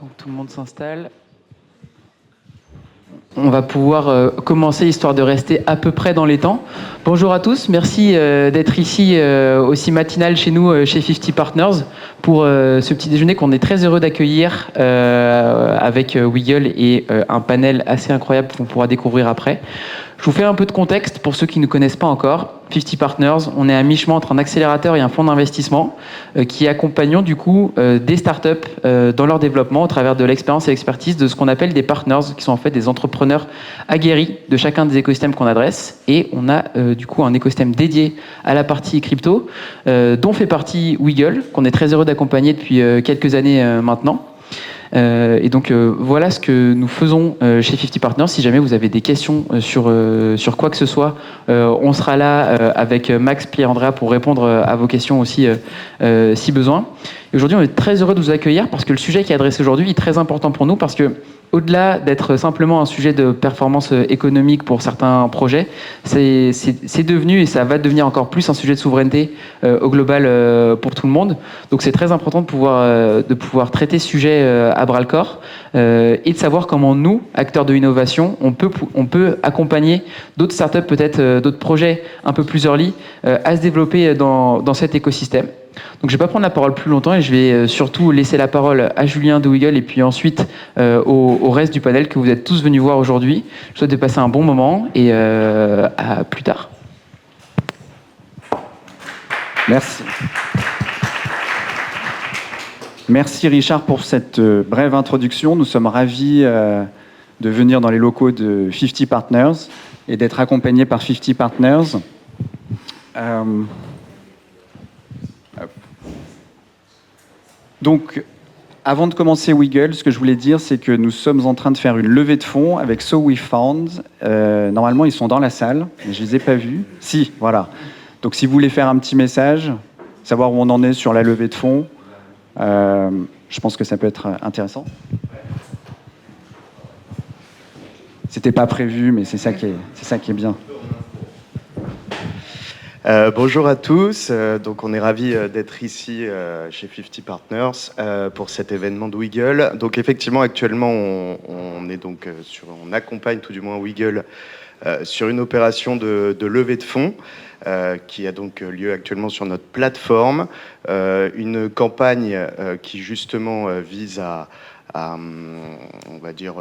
Donc tout le monde s'installe. On va pouvoir commencer, histoire de rester à peu près dans les temps. Bonjour à tous, merci d'être ici aussi matinal chez nous, chez 50 Partners, pour ce petit déjeuner qu'on est très heureux d'accueillir avec Wiggle et un panel assez incroyable qu'on pourra découvrir après. Je vous fais un peu de contexte pour ceux qui ne connaissent pas encore. 50 Partners, on est à mi-chemin entre un accélérateur et un fonds d'investissement qui accompagnons du coup des startups dans leur développement au travers de l'expérience et l'expertise de ce qu'on appelle des partners, qui sont en fait des entrepreneurs aguerris de chacun des écosystèmes qu'on adresse. Et on a du coup un écosystème dédié à la partie crypto, dont fait partie Wiggle, qu'on est très heureux d'accompagner depuis quelques années maintenant. Et donc voilà ce que nous faisons chez 50 Partners. Si jamais vous avez des questions sur quoi que ce soit, on sera là avec Max, Pierre, Andrea pour répondre à vos questions aussi si besoin. Et aujourd'hui, on est très heureux de vous accueillir parce que le sujet qui est adressé aujourd'hui est très important pour nous parce que au-delà d'être simplement un sujet de performance économique pour certains projets, c'est devenu, et ça va devenir encore plus, un sujet de souveraineté au global pour tout le monde. Donc c'est très important de pouvoir traiter ce sujet à bras-le-corps et de savoir comment nous, acteurs de l'innovation, on peut accompagner d'autres startups, peut-être d'autres projets un peu plus early, à se développer dans cet écosystème. Donc je ne vais pas prendre la parole plus longtemps et je vais surtout laisser la parole à Julien de Wiggle et puis ensuite au reste du panel que vous êtes tous venus voir aujourd'hui. Je vous souhaite de passer un bon moment et à plus tard. Merci. Merci Richard pour cette brève introduction. Nous sommes ravis de venir dans les locaux de 50 Partners et d'être accompagnés par 50 Partners. Donc, avant de commencer Wiggle, ce que je voulais dire, c'est que nous sommes en train de faire une levée de fonds avec So We Found. Normalement, ils sont dans la salle, mais je ne les ai pas vus. Si, voilà. Donc, si vous voulez faire un petit message, savoir où on en est sur la levée de fonds, je pense que ça peut être intéressant. C'était pas prévu, mais c'est ça qui est bien. Bonjour à tous, donc on est ravis d'être ici chez 50 Partners pour cet événement de Wiggle. Donc effectivement actuellement on est donc on accompagne tout du moins Wiggle sur une opération de levée de fonds qui a donc lieu actuellement sur notre plateforme, une campagne qui justement vise à on va dire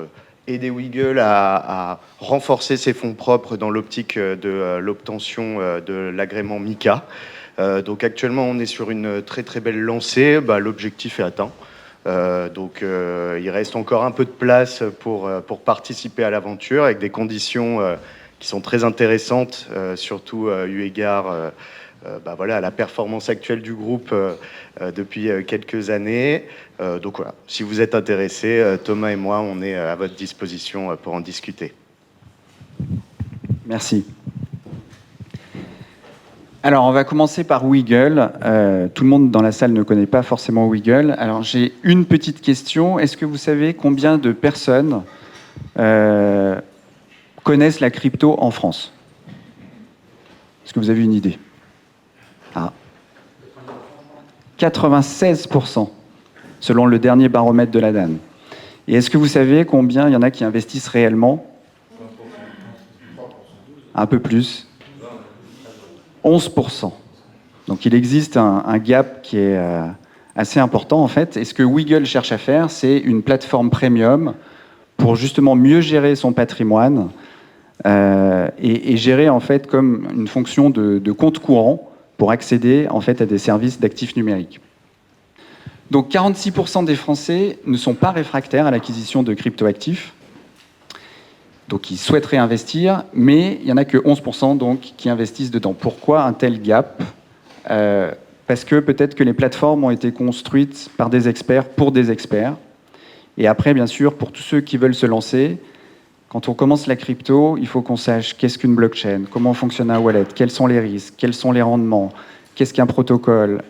aider Wiggle à renforcer ses fonds propres dans l'optique de l'obtention de l'agrément MiCA. Donc actuellement, on est sur une très très belle lancée. L'objectif est atteint. Donc il reste encore un peu de place pour participer à l'aventure avec des conditions qui sont très intéressantes, surtout eu égard à la performance actuelle du groupe depuis quelques années. Donc voilà, si vous êtes intéressés, Thomas et moi, on est à votre disposition pour en discuter. Merci. Alors, on va commencer par Wiggle. Tout le monde dans la salle ne connaît pas forcément Wiggle. Alors, j'ai une petite question. Est-ce que vous savez combien de personnes connaissent la crypto en France? Est-ce que vous avez une idée? 96%, selon le dernier baromètre de la DAN. Et est-ce que vous savez combien il y en a qui investissent réellement? Un peu plus. 11%. Donc il existe un gap qui est assez important en fait. Et ce que Wiggle cherche à faire, c'est une plateforme premium pour justement mieux gérer son patrimoine et gérer en fait comme une fonction de compte courant pour accéder en fait à des services d'actifs numériques. Donc 46% des Français ne sont pas réfractaires à l'acquisition de cryptoactifs. Donc ils souhaiteraient investir, mais il n'y en a que 11% donc, qui investissent dedans. Pourquoi un tel gap? Parce que peut-être que les plateformes ont été construites par des experts pour des experts. Et après, bien sûr, pour tous ceux qui veulent se lancer, quand on commence la crypto, il faut qu'on sache qu'est-ce qu'une blockchain, comment fonctionne un wallet, quels sont les risques, quels sont les rendements, qu'est-ce qu'un protocole.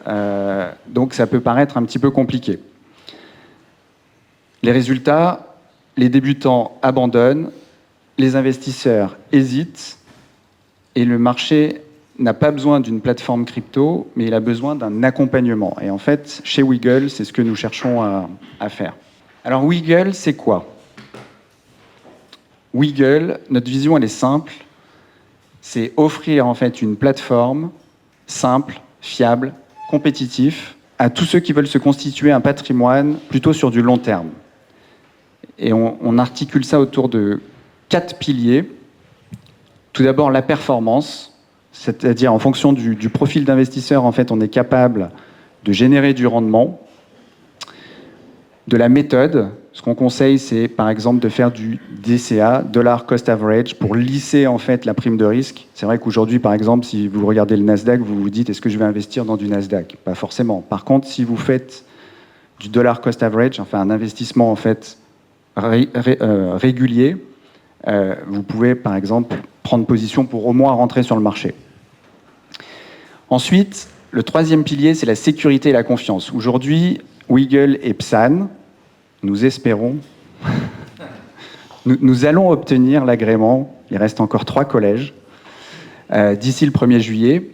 Donc ça peut paraître un petit peu compliqué. Les résultats, les débutants abandonnent, les investisseurs hésitent, et le marché n'a pas besoin d'une plateforme crypto, mais il a besoin d'un accompagnement. Et en fait, chez Wiggle, c'est ce que nous cherchons à faire. Alors Wiggle, c'est quoi? Wiggle, notre vision, elle est simple. C'est offrir en fait une plateforme simple, fiable, compétitif à tous ceux qui veulent se constituer un patrimoine plutôt sur du long terme. Et on articule ça autour de 4 piliers. Tout d'abord, la performance, c'est-à-dire en fonction du profil d'investisseur, en fait, on est capable de générer du rendement. De la méthode, ce qu'on conseille, c'est par exemple de faire du DCA, Dollar Cost Average, pour lisser en fait la prime de risque. C'est vrai qu'aujourd'hui, par exemple, si vous regardez le Nasdaq, vous vous dites, est-ce que je vais investir dans du Nasdaq? Pas forcément. Par contre, si vous faites du Dollar Cost Average, enfin un investissement en fait régulier, vous pouvez par exemple prendre position pour au moins rentrer sur le marché. Ensuite, le troisième pilier, c'est la sécurité et la confiance. Aujourd'hui, Wiggle et Psan, nous espérons, nous allons obtenir l'agrément, il reste encore 3 collèges, d'ici le 1er juillet.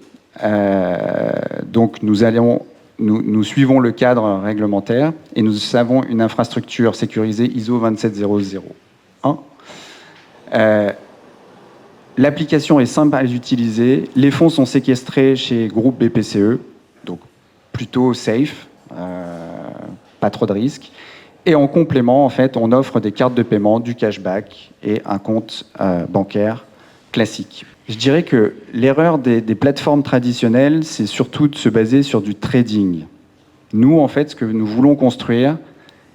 Donc nous suivons le cadre réglementaire et nous avons une infrastructure sécurisée ISO 27001. L'application est simple à utiliser, les fonds sont séquestrés chez Groupe BPCE, donc plutôt safe, pas trop de risques. Et en complément, en fait, on offre des cartes de paiement, du cashback et un compte bancaire classique. Je dirais que l'erreur des plateformes traditionnelles, c'est surtout de se baser sur du trading. Nous, en fait, ce que nous voulons construire,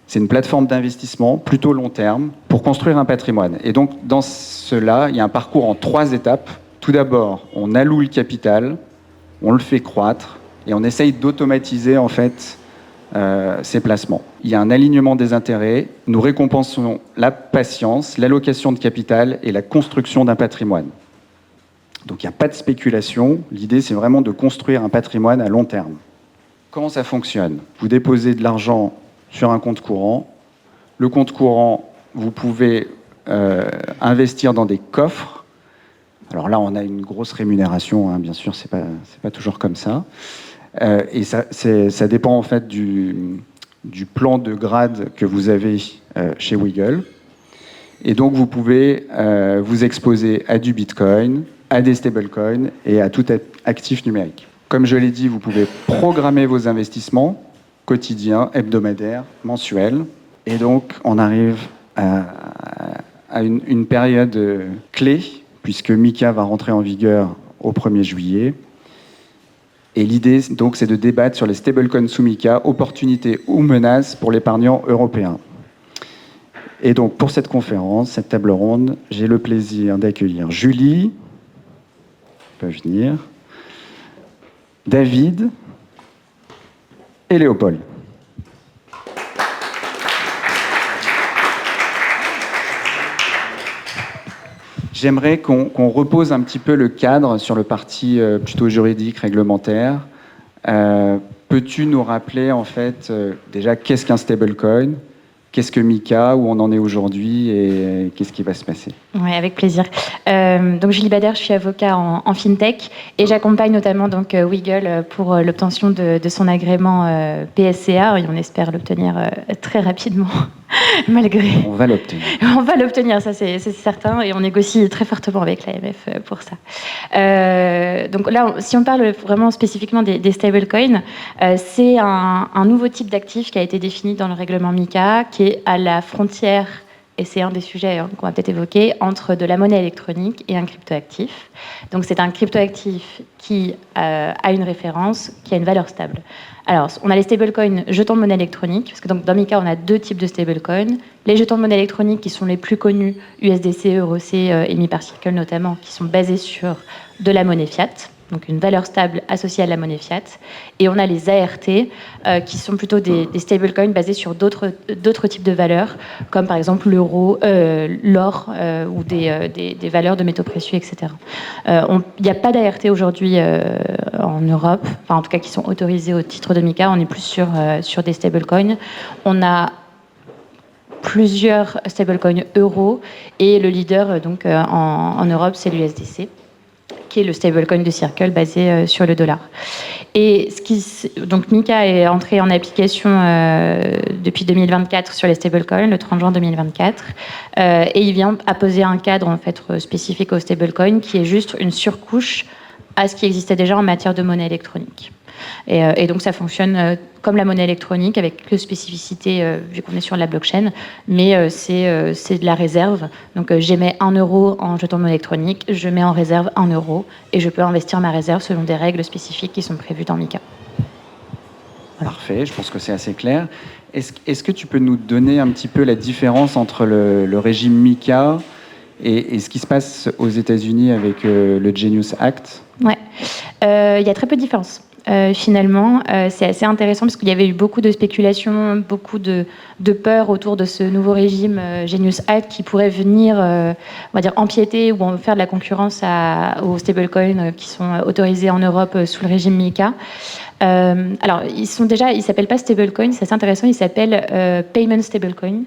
c'est une plateforme d'investissement plutôt long terme pour construire un patrimoine. Et donc, dans cela, il y a un parcours en 3 étapes. Tout d'abord, on alloue le capital, on le fait croître et on essaye d'automatiser, en fait, ces placements. Il y a un alignement des intérêts, nous récompensons la patience, l'allocation de capital et la construction d'un patrimoine. Donc il n'y a pas de spéculation, l'idée c'est vraiment de construire un patrimoine à long terme. Comment ça fonctionne? Vous déposez de l'argent sur un compte courant, le compte courant, vous pouvez investir dans des coffres. Alors là on a une grosse rémunération, hein, bien sûr, c'est pas toujours comme ça. Et ça dépend en fait du plan de grade que vous avez chez Wiggle. Et donc vous pouvez vous exposer à du Bitcoin, à des stablecoins et à tout actif numérique. Comme je l'ai dit, vous pouvez programmer vos investissements quotidiens, hebdomadaires, mensuels. Et donc on arrive à une période clé, puisque MiCA va rentrer en vigueur au 1er juillet. Et l'idée, donc, c'est de débattre sur les stablecoins sous MiCA, opportunités ou menaces pour l'épargnant européen. Et donc, pour cette conférence, cette table ronde, j'ai le plaisir d'accueillir Julie, peut venir, David et Léopold. J'aimerais qu'on repose un petit peu le cadre sur le parti plutôt juridique, réglementaire. Peux-tu nous rappeler, en fait, déjà, qu'est-ce qu'un stablecoin? Qu'est-ce que MiCA, où on en est aujourd'hui et qu'est-ce qui va se passer? Oui, avec plaisir. Donc Julie Bader, je suis avocat en FinTech et j'accompagne notamment donc Wiggle pour l'obtention de son agrément PSCA et on espère l'obtenir très rapidement. Malgré. On va l'obtenir. On va l'obtenir, ça c'est certain, et on négocie très fortement avec l'AMF pour ça. Donc là, si on parle vraiment spécifiquement des stablecoins, c'est un nouveau type d'actif qui a été défini dans le règlement MiCA, qui est à la frontière, et c'est un des sujets qu'on va peut-être évoquer, entre de la monnaie électronique et un cryptoactif. Donc c'est un cryptoactif qui a une référence, qui a une valeur stable. Alors, on a les stablecoins jetons de monnaie électronique, parce que donc, dans MiCA, on a 2 types de stablecoins. Les jetons de monnaie électronique qui sont les plus connus, USDC, EURC, émis par Circle notamment, qui sont basés sur de la monnaie fiat, donc une valeur stable associée à la monnaie fiat. Et on a les ART, qui sont plutôt des stablecoins basés sur d'autres types de valeurs, comme par exemple l'euro, l'or ou des valeurs de métaux précieux, etc. Il n'y a pas d'ART aujourd'hui en Europe, enfin en tout cas qui sont autorisés au titre de MiCA. On est plus sur des stablecoins. On a plusieurs stablecoins euros et le leader donc en Europe, c'est l'USDC, qui est le stablecoin de Circle basé sur le dollar. Et donc MiCA est entré en application depuis 2024 sur les stablecoins, le 30 juin 2024, et il vient apposer un cadre en fait spécifique aux stablecoins qui est juste une surcouche à ce qui existait déjà en matière de monnaie électronique. Et donc ça fonctionne comme la monnaie électronique avec quelques spécificités vu qu'on est sur la blockchain, mais c'est de la réserve. Donc j'émets 1 euro en jeton de monnaie électronique, je mets en réserve 1 euro et je peux investir ma réserve selon des règles spécifiques qui sont prévues dans MiCA. Voilà. Parfait, je pense que c'est assez clair. Est-ce que tu peux nous donner un petit peu la différence entre le régime MiCA et ce qui se passe aux États-Unis avec le Genius Act? Ouais, il y a très peu de différence. Finalement, c'est assez intéressant parce qu'il y avait eu beaucoup de spéculations, beaucoup de peur autour de ce nouveau régime Genius Act qui pourrait venir, on va dire, empiéter ou faire de la concurrence aux stablecoins qui sont autorisés en Europe sous le régime MiCA. Alors, ils s'appellent pas stablecoins, c'est assez intéressant, ils s'appellent payment stablecoin.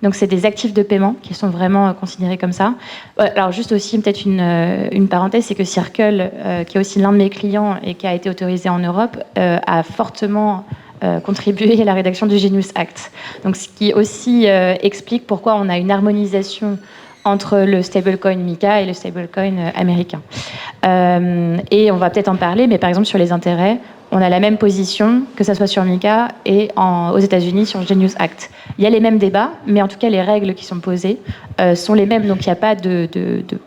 Donc, c'est des actifs de paiement qui sont vraiment considérés comme ça. Alors, juste aussi, peut-être une parenthèse, c'est que Circle, qui est aussi l'un de mes clients et qui a été autorisé en Europe, a fortement contribué à la rédaction du Genius Act. Donc, ce qui aussi explique pourquoi on a une harmonisation entre le stablecoin MiCA et le stablecoin américain. Et on va peut-être en parler, mais par exemple, sur les intérêts, on a la même position, que ce soit sur MiCA et aux États-Unis sur le Genius Act. Il y a les mêmes débats, mais en tout cas, les règles qui sont posées sont les mêmes. Donc, il n'y a pas de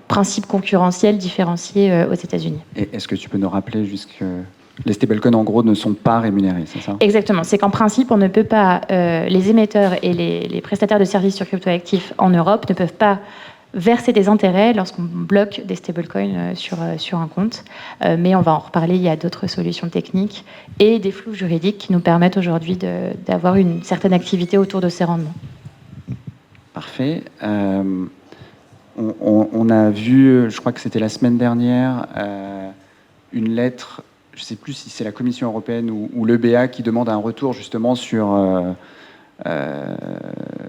principe concurrentiel différencié aux États-Unis. Et est-ce que tu peux nous rappeler que les stablecoins, en gros, ne sont pas rémunérés, c'est ça? Exactement. C'est qu'en principe, on ne peut pas, les émetteurs et les prestataires de services sur cryptoactifs en Europe ne peuvent pas verser des intérêts lorsqu'on bloque des stablecoins sur un compte. Mais on va en reparler, il y a d'autres solutions techniques et des flous juridiques qui nous permettent aujourd'hui d'avoir une certaine activité autour de ces rendements. Parfait. On a vu, je crois que c'était la semaine dernière, une lettre, je ne sais plus si c'est la Commission européenne ou l'EBA qui demande un retour justement sur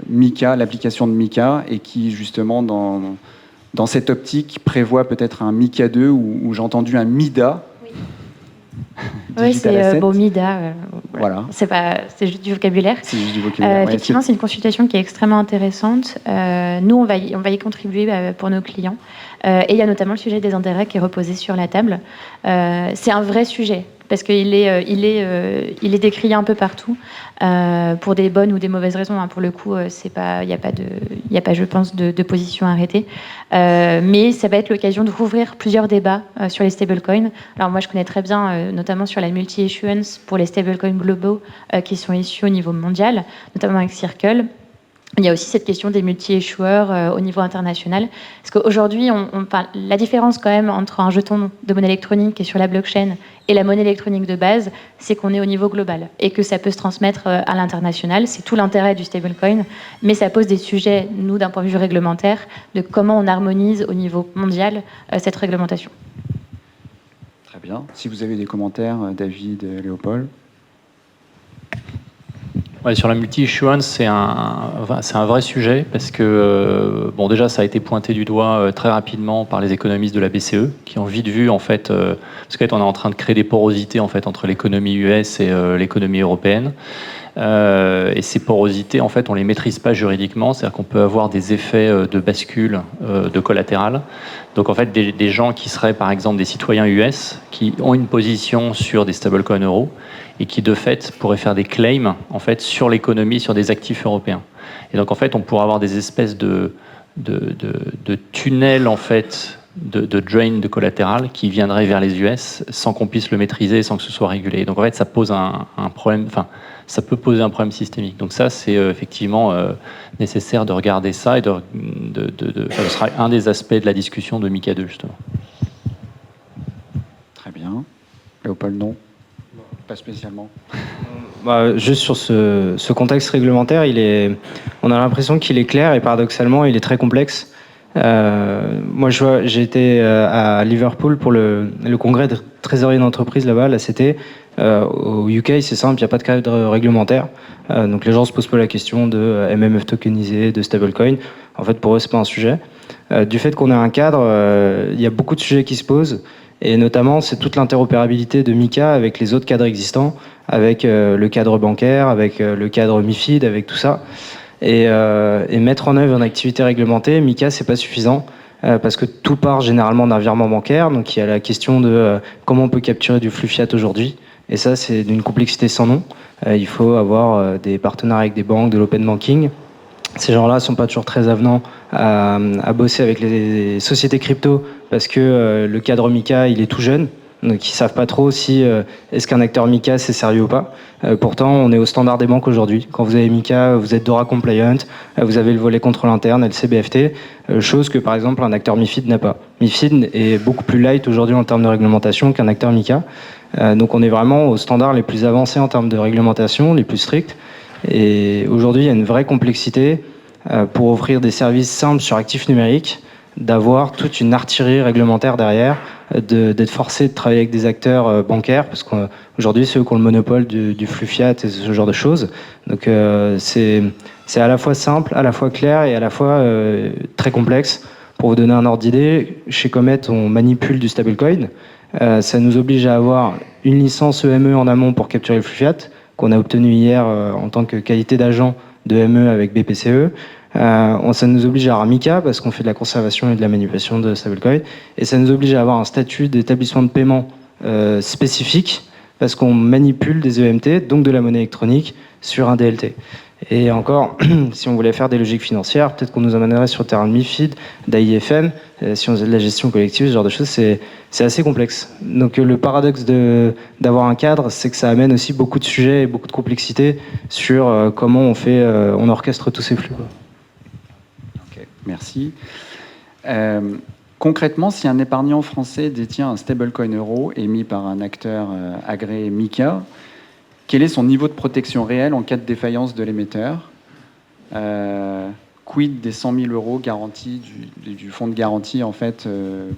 MiCA, l'application de MiCA, et qui justement dans cette optique prévoit peut-être un MiCA 2 ou j'ai entendu un MIDA. Oui, c'est MIDA. Voilà. C'est juste du vocabulaire. C'est juste du vocabulaire. Effectivement, c'est une consultation qui est extrêmement intéressante. Nous, on va y contribuer pour nos clients. Et il y a notamment le sujet des intérêts qui est reposé sur la table. C'est un vrai sujet parce qu'il est décrié un peu partout pour des bonnes ou des mauvaises raisons. Pour le coup, il n'y a pas, je pense, de position arrêtée. Mais ça va être l'occasion de rouvrir plusieurs débats sur les stablecoins. Alors moi, je connais très bien, notamment sur la multi-issuance pour les stablecoins globaux qui sont issus au niveau mondial, notamment avec Circle. Il y a aussi cette question des multi-échoueurs au niveau international. Parce qu'aujourd'hui, on parle, la différence quand même entre un jeton de monnaie électronique qui est sur la blockchain et la monnaie électronique de base, c'est qu'on est au niveau global et que ça peut se transmettre à l'international. C'est tout l'intérêt du stablecoin, mais ça pose des sujets, nous, d'un point de vue réglementaire, de comment on harmonise au niveau mondial cette réglementation. Très bien. Si vous avez des commentaires, David, Léopold. Ouais, sur la multi-issuance, c'est un vrai sujet parce que déjà ça a été pointé du doigt très rapidement par les économistes de la BCE qui ont vite vu en fait parce qu'en fait on est en train de créer des porosités en fait entre l'économie US et l'économie européenne. Et ces porosités, en fait, on les maîtrise pas juridiquement, c'est-à-dire qu'on peut avoir des effets de bascule de collatéral. Donc, en fait, des gens qui seraient, par exemple, des citoyens US, qui ont une position sur des stablecoins euros et qui, de fait, pourraient faire des claims, en fait, sur l'économie, sur des actifs européens. Et donc, en fait, on pourrait avoir des espèces de tunnels, en fait, de drain de collatéral qui viendraient vers les US sans qu'on puisse le maîtriser, sans que ce soit régulé. Donc, en fait, ça pose un problème. Enfin, ça peut poser un problème systémique. Donc ça, c'est effectivement nécessaire de regarder ça et ce sera un des aspects de la discussion de MiCA 2, justement. Très bien. Léopold, non? Pas spécialement. Juste sur ce contexte réglementaire, on a l'impression qu'il est clair et paradoxalement, il est très complexe. Moi, j'ai été à Liverpool pour le congrès de trésorier d'entreprise là-bas, l'ACT. Au UK, c'est simple, il n'y a pas de cadre réglementaire. Donc les gens se posent pas la question de MMF tokenisé, de stablecoin. En fait, pour eux, c'est pas un sujet. Du fait qu'on a un cadre, il y a beaucoup de sujets qui se posent. Et notamment, c'est toute l'interopérabilité de MiCA avec les autres cadres existants, avec le cadre bancaire, avec le cadre MiFID, avec tout ça. Et mettre en œuvre une activité réglementée, MiCA, c'est pas suffisant. Parce que tout part généralement d'un virement bancaire. Donc il y a la question de comment on peut capturer du flux fiat aujourd'hui. Et ça, c'est d'une complexité sans nom. Il faut avoir des partenaires avec des banques, de l'open banking. Ces gens-là ne sont pas toujours très avenants à bosser avec les sociétés crypto parce que le cadre MiCA, il est tout jeune. Donc ils ne savent pas trop si est-ce qu'un acteur MiCA c'est sérieux ou pas. Pourtant, on est au standard des banques aujourd'hui. Quand vous avez MiCA, vous êtes DORA compliant, vous avez le volet contrôle interne, LCBFT, chose que par exemple un acteur MiFID n'a pas. MiFID est beaucoup plus light aujourd'hui en termes de réglementation qu'un acteur MiCA. Donc on est vraiment aux standards les plus avancés en termes de réglementation, les plus stricts. Et aujourd'hui, il y a une vraie complexité pour offrir des services simples sur actifs numériques, d'avoir toute une artillerie réglementaire derrière, d'être forcé de travailler avec des acteurs bancaires, parce qu'aujourd'hui, c'est eux qui ont le monopole du flux fiat et ce genre de choses. Donc c'est à la fois simple, à la fois clair et à la fois très complexe. Pour vous donner un ordre d'idée, chez Comet, on manipule du stablecoin. Ça nous oblige à avoir une licence EME en amont pour capturer le flux fiat, qu'on a obtenu hier en tant que qualité d'agent de ME avec BPCE. Ça nous oblige à avoir MiCA parce qu'on fait de la conservation et de la manipulation de stablecoin. Et ça nous oblige à avoir un statut d'établissement de paiement spécifique parce qu'on manipule des EMT, donc de la monnaie électronique, sur un DLT. Et encore, si on voulait faire des logiques financières, peut-être qu'on nous amènerait sur le terrain de MiFID, d'AIFM, si on faisait de la gestion collective, ce genre de choses, c'est assez complexe. Donc le paradoxe d'avoir un cadre, c'est que ça amène aussi beaucoup de sujets et beaucoup de complexité sur comment on orchestre tous ces flux. Ok, merci. Concrètement, si un épargnant français détient un stablecoin euro émis par un acteur agréé MiCA, quel est son niveau de protection réel en cas de défaillance de l'émetteur? Quid des 100 000 euros garantis du fonds de garantie en fait,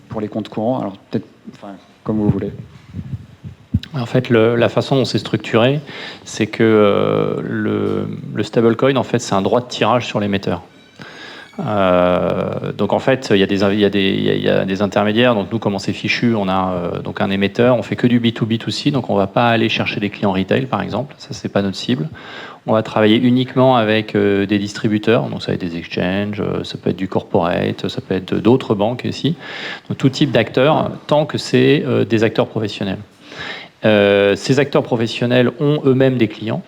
pour les comptes courants? Alors peut-être comme vous voulez. En fait, la façon dont c'est structuré, c'est que le stablecoin, en fait, c'est un droit de tirage sur l'émetteur. Donc en fait, il y a des intermédiaires. Donc nous, comme on s'est fichu, on a donc un émetteur. On fait que du B2B2C, donc on va pas aller chercher des clients retail, par exemple. Ça, c'est pas notre cible. On va travailler uniquement avec des distributeurs. Donc ça va être des exchanges, ça peut être du corporate, ça peut être d'autres banques aussi. Donc tout type d'acteurs, tant que c'est des acteurs professionnels. Ces acteurs professionnels ont eux-mêmes des clients.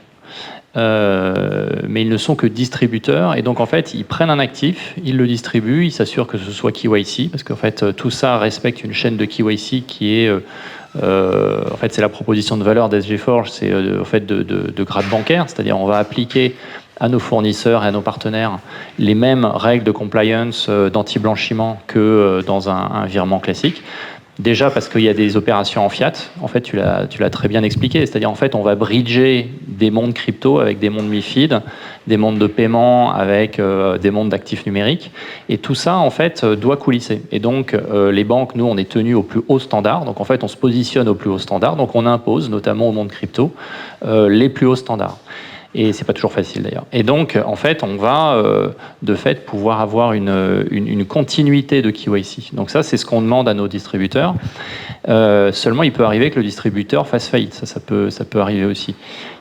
Mais ils ne sont que distributeurs et donc en fait ils prennent un actif, ils le distribuent, ils s'assurent que ce soit KYC parce qu'en fait tout ça respecte une chaîne de KYC qui est en fait c'est la proposition de valeur d'SG Forge, c'est en fait de grade bancaire, c'est-à-dire on va appliquer à nos fournisseurs et à nos partenaires les mêmes règles de compliance d'anti-blanchiment que dans un virement classique. Déjà parce qu'il y a des opérations en fiat, en fait tu l'as très bien expliqué, c'est-à-dire en fait on va bridger des mondes crypto avec des mondes MiFID, des mondes de paiement avec des mondes d'actifs numériques, et tout ça en fait doit coulisser. Et donc les banques, nous on est tenus au plus haut standard, donc en fait on se positionne au plus haut standard, donc on impose notamment au monde crypto les plus hauts standards. Et c'est pas toujours facile d'ailleurs. Et donc, en fait, on va de fait pouvoir avoir une continuité de KYC. Donc ça, c'est ce qu'on demande à nos distributeurs. Seulement, il peut arriver que le distributeur fasse faillite. Ça peut arriver aussi.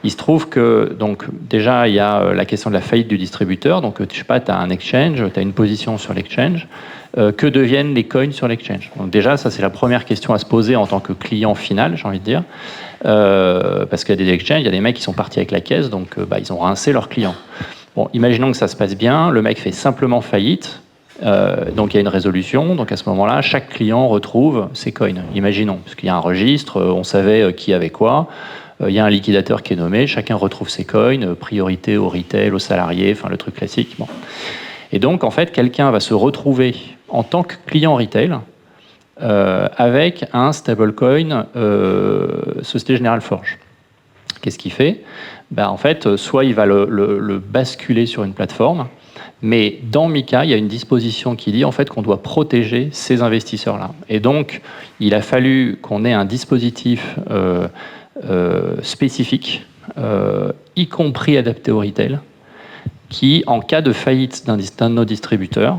Il se trouve que, donc, déjà, il y a la question de la faillite du distributeur. Donc, je sais pas, tu as un exchange, tu as une position sur l'exchange. Que deviennent les coins sur l'exchange? Donc déjà, ça, c'est la première question à se poser en tant que client final, j'ai envie de dire. Parce qu'il y a des exchanges, il y a des mecs qui sont partis avec la caisse, donc ils ont rincé leurs clients. Bon, imaginons que ça se passe bien, le mec fait simplement faillite, donc il y a une résolution, donc à ce moment-là, chaque client retrouve ses coins. Imaginons, parce qu'il y a un registre, on savait qui avait quoi, il y a un liquidateur qui est nommé, chacun retrouve ses coins, priorité au retail, aux salariés, enfin le truc classique. Bon. Et donc, en fait, quelqu'un va se retrouver en tant que client retail avec un stablecoin Société Générale Forge. Qu'est-ce qu'il fait? En fait, soit il va le basculer sur une plateforme, mais dans MiCA, il y a une disposition qui dit en fait qu'on doit protéger ces investisseurs-là. Et donc, il a fallu qu'on ait un dispositif spécifique, y compris adapté au retail, qui, en cas de faillite d'un de nos distributeurs,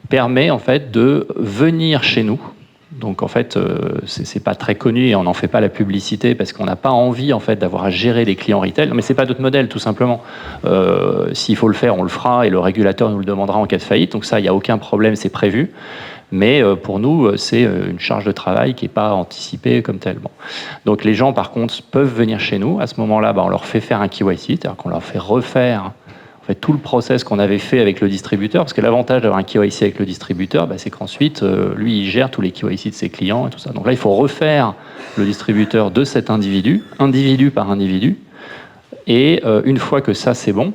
permet en fait de venir chez nous, Donc en fait, c'est pas très connu et on n'en fait pas la publicité parce qu'on n'a pas envie en fait d'avoir à gérer les clients retail. Mais c'est pas notre modèle, tout simplement. S'il faut le faire, on le fera et le régulateur nous le demandera en cas de faillite. Donc ça, il n'y a aucun problème, c'est prévu. Mais pour nous, c'est une charge de travail qui n'est pas anticipée comme telle. Bon. Donc les gens, par contre, peuvent venir chez nous. À ce moment-là, on leur fait faire un KYC, c'est-à-dire qu'on leur fait refaire tout le process qu'on avait fait avec le distributeur, parce que l'avantage d'avoir un KYC avec le distributeur, c'est qu'ensuite, lui, il gère tous les KYC de ses clients et tout ça. Donc là, il faut refaire le distributeur de cet individu par individu, et une fois que ça, c'est bon,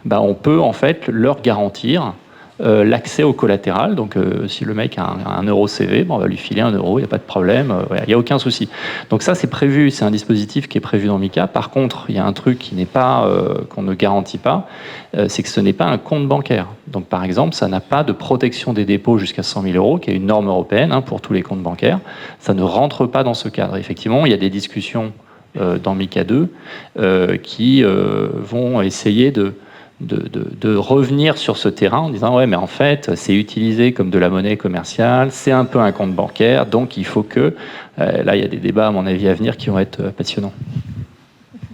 on peut en fait leur garantir l'accès au collatéral. Donc si le mec a un euro CV, on va lui filer 1 euro, il n'y a pas de problème, il n'y a aucun souci. Donc ça, c'est prévu, c'est un dispositif qui est prévu dans MiCA. Par contre, il y a un truc qui n'est pas, qu'on ne garantit pas, c'est que ce n'est pas un compte bancaire. Donc par exemple, ça n'a pas de protection des dépôts jusqu'à 100 000 euros, qui est une norme européenne pour tous les comptes bancaires. Ça ne rentre pas dans ce cadre. Effectivement, il y a des discussions dans MiCA 2 qui vont essayer de revenir sur ce terrain en disant ouais, mais en fait c'est utilisé comme de la monnaie commerciale, c'est un peu un compte bancaire, donc il faut que là il y a des débats à mon avis à venir qui vont être passionnants.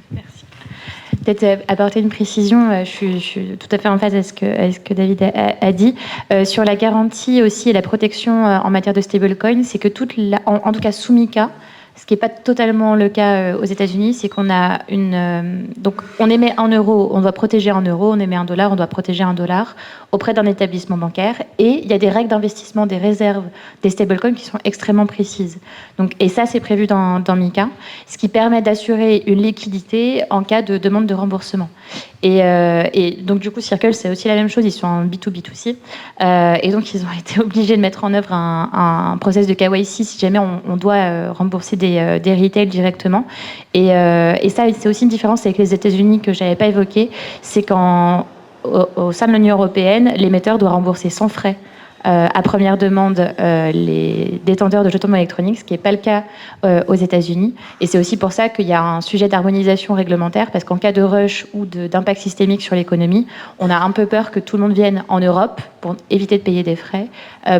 Merci. Peut-être apporter une précision, je suis tout à fait en phase avec ce que David a dit. Sur la garantie aussi et la protection en matière de stablecoin, c'est que en tout cas sous MiCA, ce qui n'est pas totalement le cas aux États-Unis, c'est qu'on a donc on émet 1 euro, on doit protéger 1 euro, on émet 1 dollar, on doit protéger 1 dollar auprès d'un établissement bancaire. Et il y a des règles d'investissement, des réserves, des stablecoins qui sont extrêmement précises. Donc, et ça, c'est prévu dans MiCA, ce qui permet d'assurer une liquidité en cas de demande de remboursement. Et donc, du coup, Circle, c'est aussi la même chose. Ils sont en B2B2C. Et donc, ils ont été obligés de mettre en œuvre un process de KYC si jamais on doit rembourser des retails directement. Et ça, c'est aussi une différence avec les États-Unis que je n'avais pas évoquée. C'est qu'au sein de l'Union européenne, l'émetteur doit rembourser sans frais à première demande les détenteurs de jetons électroniques, ce qui n'est pas le cas aux États-Unis. Et c'est aussi pour ça qu'il y a un sujet d'harmonisation réglementaire, parce qu'en cas de rush ou d'impact systémique sur l'économie, on a un peu peur que tout le monde vienne en Europe pour éviter de payer des frais,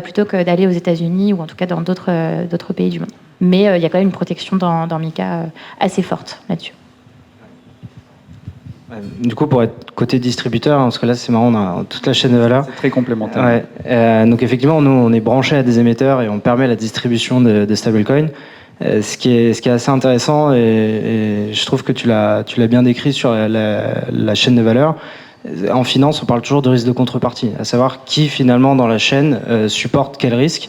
plutôt que d'aller aux États-Unis ou en tout cas dans d'autres pays du monde. Mais il y a quand même une protection dans MiCA assez forte là-dessus. Du coup, pour être côté distributeur, parce que là c'est marrant, on a toute la chaîne de valeur. C'est très complémentaire. Ouais. Donc effectivement, nous on est branché à des émetteurs et on permet la distribution de stablecoins. Ce qui est assez intéressant et je trouve que tu l'as bien décrit sur la chaîne de valeur. En finance, on parle toujours de risque de contrepartie, à savoir qui finalement dans la chaîne supporte quel risque.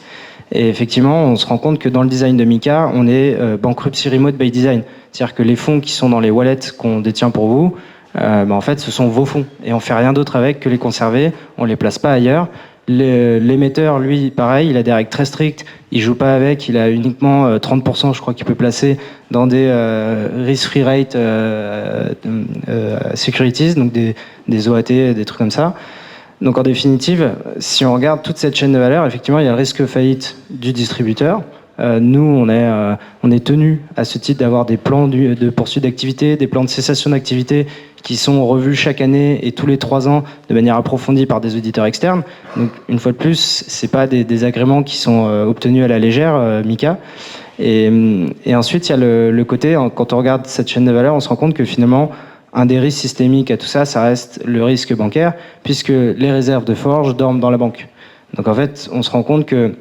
Et effectivement, on se rend compte que dans le design de MiCA, on est bankruptcy remote by design. C'est-à-dire que les fonds qui sont dans les wallets qu'on détient pour vous, en fait, ce sont vos fonds. Et on fait rien d'autre avec que les conserver. On les place pas ailleurs. L'émetteur, lui, pareil, il a des règles très strictes. Il joue pas avec. Il a uniquement 30%, je crois, qu'il peut placer dans des risk-free rate securities, donc des OAT, des trucs comme ça. Donc en définitive, si on regarde toute cette chaîne de valeur, effectivement, il y a le risque faillite du distributeur. Nous, on est tenu à ce titre d'avoir des plans de poursuite d'activité, des plans de cessation d'activité qui sont revus chaque année et tous les 3 ans de manière approfondie par des auditeurs externes. Donc, une fois de plus, c'est pas des agréments qui sont obtenus à la légère, MiCA. Et ensuite, il y a le côté, quand on regarde cette chaîne de valeur, on se rend compte que finalement, un des risques systémiques à tout ça, ça reste le risque bancaire, puisque les réserves de forge dorment dans la banque. Donc en fait, on se rend compte que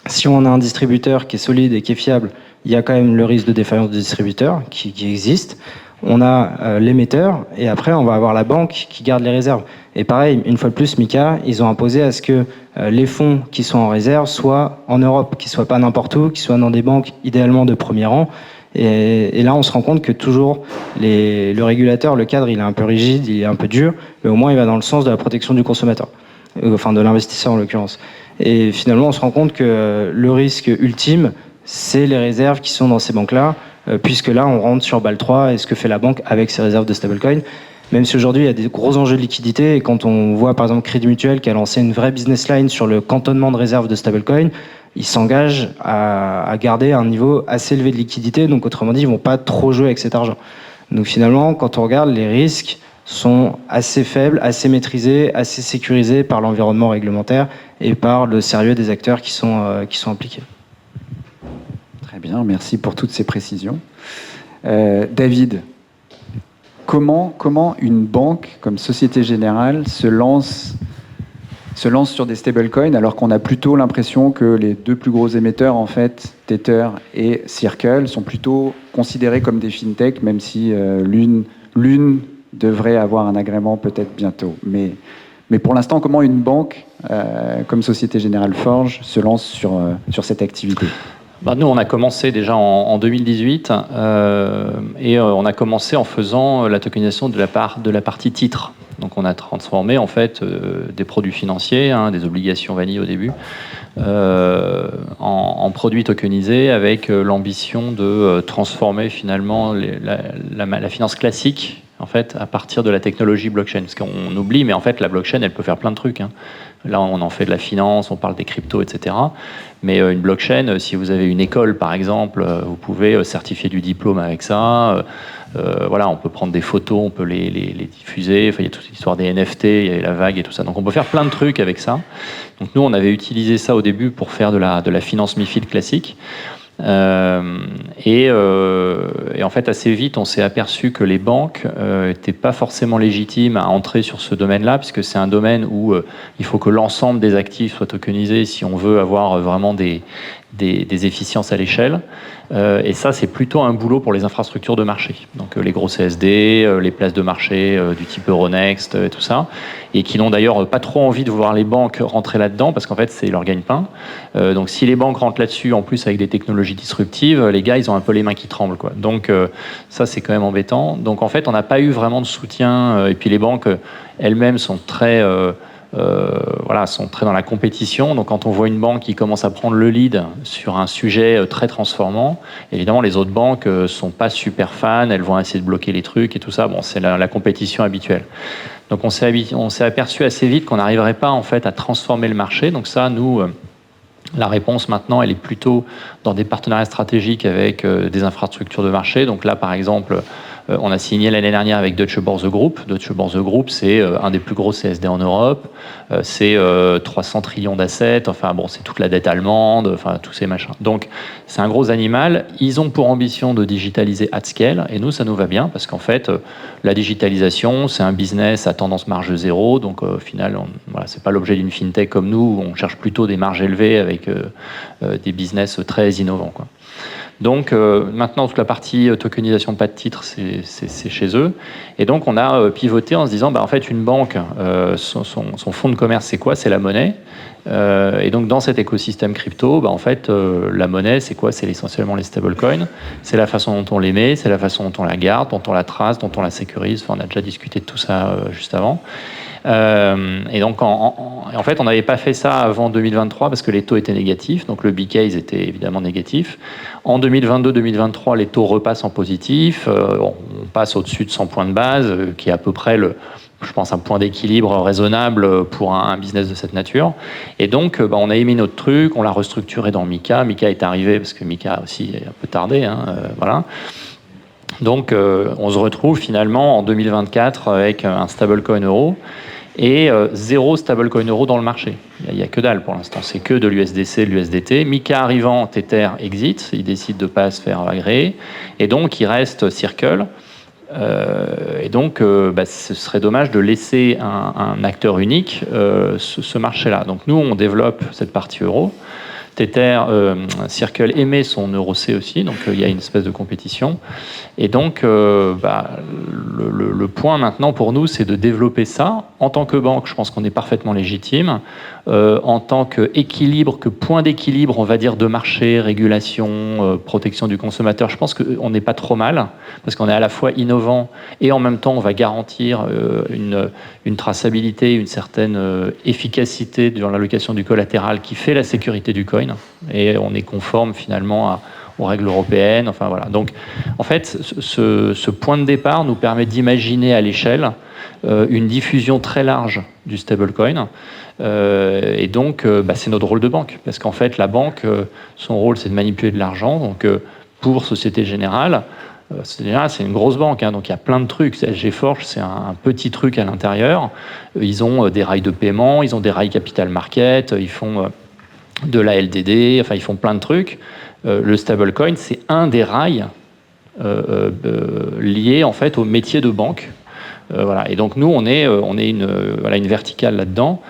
si on a un distributeur qui est solide et qui est fiable, il y a quand même le risque de défaillance du distributeur qui existe. On a l'émetteur et après on va avoir la banque qui garde les réserves. Et pareil, une fois de plus, MiCA, ils ont imposé à ce que les fonds qui sont en réserve soient en Europe, qu'ils ne soient pas n'importe où, qu'ils soient dans des banques idéalement de premier rang. Et là, on se rend compte que toujours le régulateur, le cadre, il est un peu rigide, il est un peu dur, mais au moins il va dans le sens de la protection du consommateur, enfin de l'investisseur en l'occurrence. Et finalement, on se rend compte que le risque ultime, c'est les réserves qui sont dans ces banques-là, puisque là, on rentre sur BAL 3 et ce que fait la banque avec ses réserves de stablecoin. Même si aujourd'hui, il y a des gros enjeux de liquidité, et quand on voit par exemple Crédit Mutuel qui a lancé une vraie business line sur le cantonnement de réserves de stablecoin, ils s'engagent à garder un niveau assez élevé de liquidité, donc autrement dit, ils ne vont pas trop jouer avec cet argent. Donc finalement, quand on regarde, les risques sont assez faibles, assez maîtrisés, assez sécurisés par l'environnement réglementaire et par le sérieux des acteurs qui sont impliqués. Très bien, merci pour toutes ces précisions. David, comment une banque comme Société Générale se lance sur des stablecoins alors qu'on a plutôt l'impression que les deux plus gros émetteurs, en fait, Tether et Circle, sont plutôt considérés comme des fintechs, même si l'une devrait avoir un agrément peut-être bientôt. Mais pour l'instant, comment une banque comme Société Générale Forge se lance sur cette activité ? Nous, on a commencé déjà en 2018 et on a commencé en faisant la tokenisation de la partie titre. Donc on a transformé en fait des produits financiers, des obligations vanille au début, en produits tokenisés avec l'ambition de transformer finalement la finance classique en fait à partir de la technologie blockchain. Parce qu'on oublie, mais en fait la blockchain elle peut faire plein de trucs. Là on en fait de la finance, on parle des cryptos, etc. Mais une blockchain, si vous avez une école par exemple, vous pouvez certifier du diplôme avec ça. On peut prendre des photos, on peut les diffuser. Enfin, il y a toute l'histoire des NFT, il y a la vague et tout ça. Donc on peut faire plein de trucs avec ça. Donc nous, on avait utilisé ça au début pour faire de la finance MiFID classique. Et en fait, assez vite, on s'est aperçu que les banques n'étaient pas forcément légitimes à entrer sur ce domaine-là, puisque c'est un domaine où il faut que l'ensemble des actifs soient tokenisés si on veut avoir vraiment des efficiences à l'échelle. Et ça, c'est plutôt un boulot pour les infrastructures de marché. Donc les gros CSD, les places de marché du type Euronext et tout ça, et qui n'ont d'ailleurs pas trop envie de voir les banques rentrer là-dedans, parce qu'en fait, c'est leur gagne-pain. Donc si les banques rentrent là-dessus, en plus avec des technologies disruptives, les gars, ils ont un peu les mains qui tremblent, quoi. Donc ça, c'est quand même embêtant. Donc en fait, on n'a pas eu vraiment de soutien. Et puis les banques elles-mêmes sont très dans la compétition. Donc quand on voit une banque qui commence à prendre le lead sur un sujet très transformant, évidemment les autres banques sont pas super fans, elles vont essayer de bloquer les trucs et tout ça. Bon, c'est la compétition habituelle. Donc on s'est aperçu assez vite qu'on n'arriverait pas en fait à transformer le marché. Donc ça, nous, la réponse maintenant, elle est plutôt dans des partenariats stratégiques avec des infrastructures de marché. Donc là, par exemple, on a signé l'année dernière avec Deutsche Börse Group. Deutsche Börse Group, c'est un des plus gros CSD en Europe. C'est 300 trillions d'assets. Enfin bon, c'est toute la dette allemande. Enfin tous ces machins. Donc c'est un gros animal. Ils ont pour ambition de digitaliser at scale. Et nous, ça nous va bien parce qu'en fait, la digitalisation, c'est un business à tendance marge zéro. Donc au final, c'est pas l'objet d'une fintech comme nous. Où on cherche plutôt des marges élevées avec des business très innovants, quoi. Donc maintenant, toute la partie tokenisation de pas de titre, c'est chez eux. Et donc on a pivoté en se disant, en fait, une banque, son fonds de commerce, c'est quoi ? C'est la monnaie. Et donc dans cet écosystème crypto, en fait, la monnaie, c'est quoi ? C'est essentiellement les stablecoins. C'est la façon dont on les met, c'est la façon dont on la garde, dont on la trace, dont on la sécurise. Enfin, on a déjà discuté de tout ça juste avant. Et donc en fait on n'avait pas fait ça avant 2023 parce que les taux étaient négatifs, donc le B-Case était évidemment négatif. En 2022-2023 les taux repassent en positif, on passe au-dessus de 100 points de base, qui est à peu près je pense un point d'équilibre raisonnable pour un business de cette nature. Et donc on a émis notre truc, on l'a restructuré dans Mika. Mika est arrivé parce que Mika aussi est un peu tardé, voilà. Donc on se retrouve finalement en 2024 avec un stablecoin euro et zéro stablecoin euro dans le marché. Il n'y a que dalle pour l'instant, c'est que de l'USDC, de l'USDT. Mika arrivant, Tether exit, il décide de ne pas se faire agréer, et donc il reste Circle. Et donc ce serait dommage de laisser un acteur unique ce marché-là. Donc nous, on développe cette partie euro. Tether, Circle émet son EuroC aussi, donc il y a une espèce de compétition. Et donc, le point maintenant pour nous, c'est de développer ça. En tant que banque, je pense qu'on est parfaitement légitime. En tant qu'équilibre, que point d'équilibre, on va dire, de marché, régulation, protection du consommateur, je pense qu'on n'est pas trop mal, parce qu'on est à la fois innovant et en même temps, on va garantir une traçabilité, une certaine efficacité dans l'allocation du collatéral qui fait la sécurité du coin. Et on est conforme finalement aux règles européennes. Enfin voilà. Donc, en fait, ce point de départ nous permet d'imaginer à l'échelle une diffusion très large du stablecoin. Et donc, c'est notre rôle de banque, parce qu'en fait, la banque, son rôle, c'est de manipuler de l'argent. Donc, pour Société Générale, c'est une grosse banque, donc il y a plein de trucs. CSG Forge, c'est un petit truc à l'intérieur. Ils ont des rails de paiement, ils ont des rails capital market, ils font de la LDD, enfin ils font plein de trucs. Le stablecoin, c'est un des rails liés en fait au métier de banque. Voilà. Et donc nous, on est une verticale là-dedans.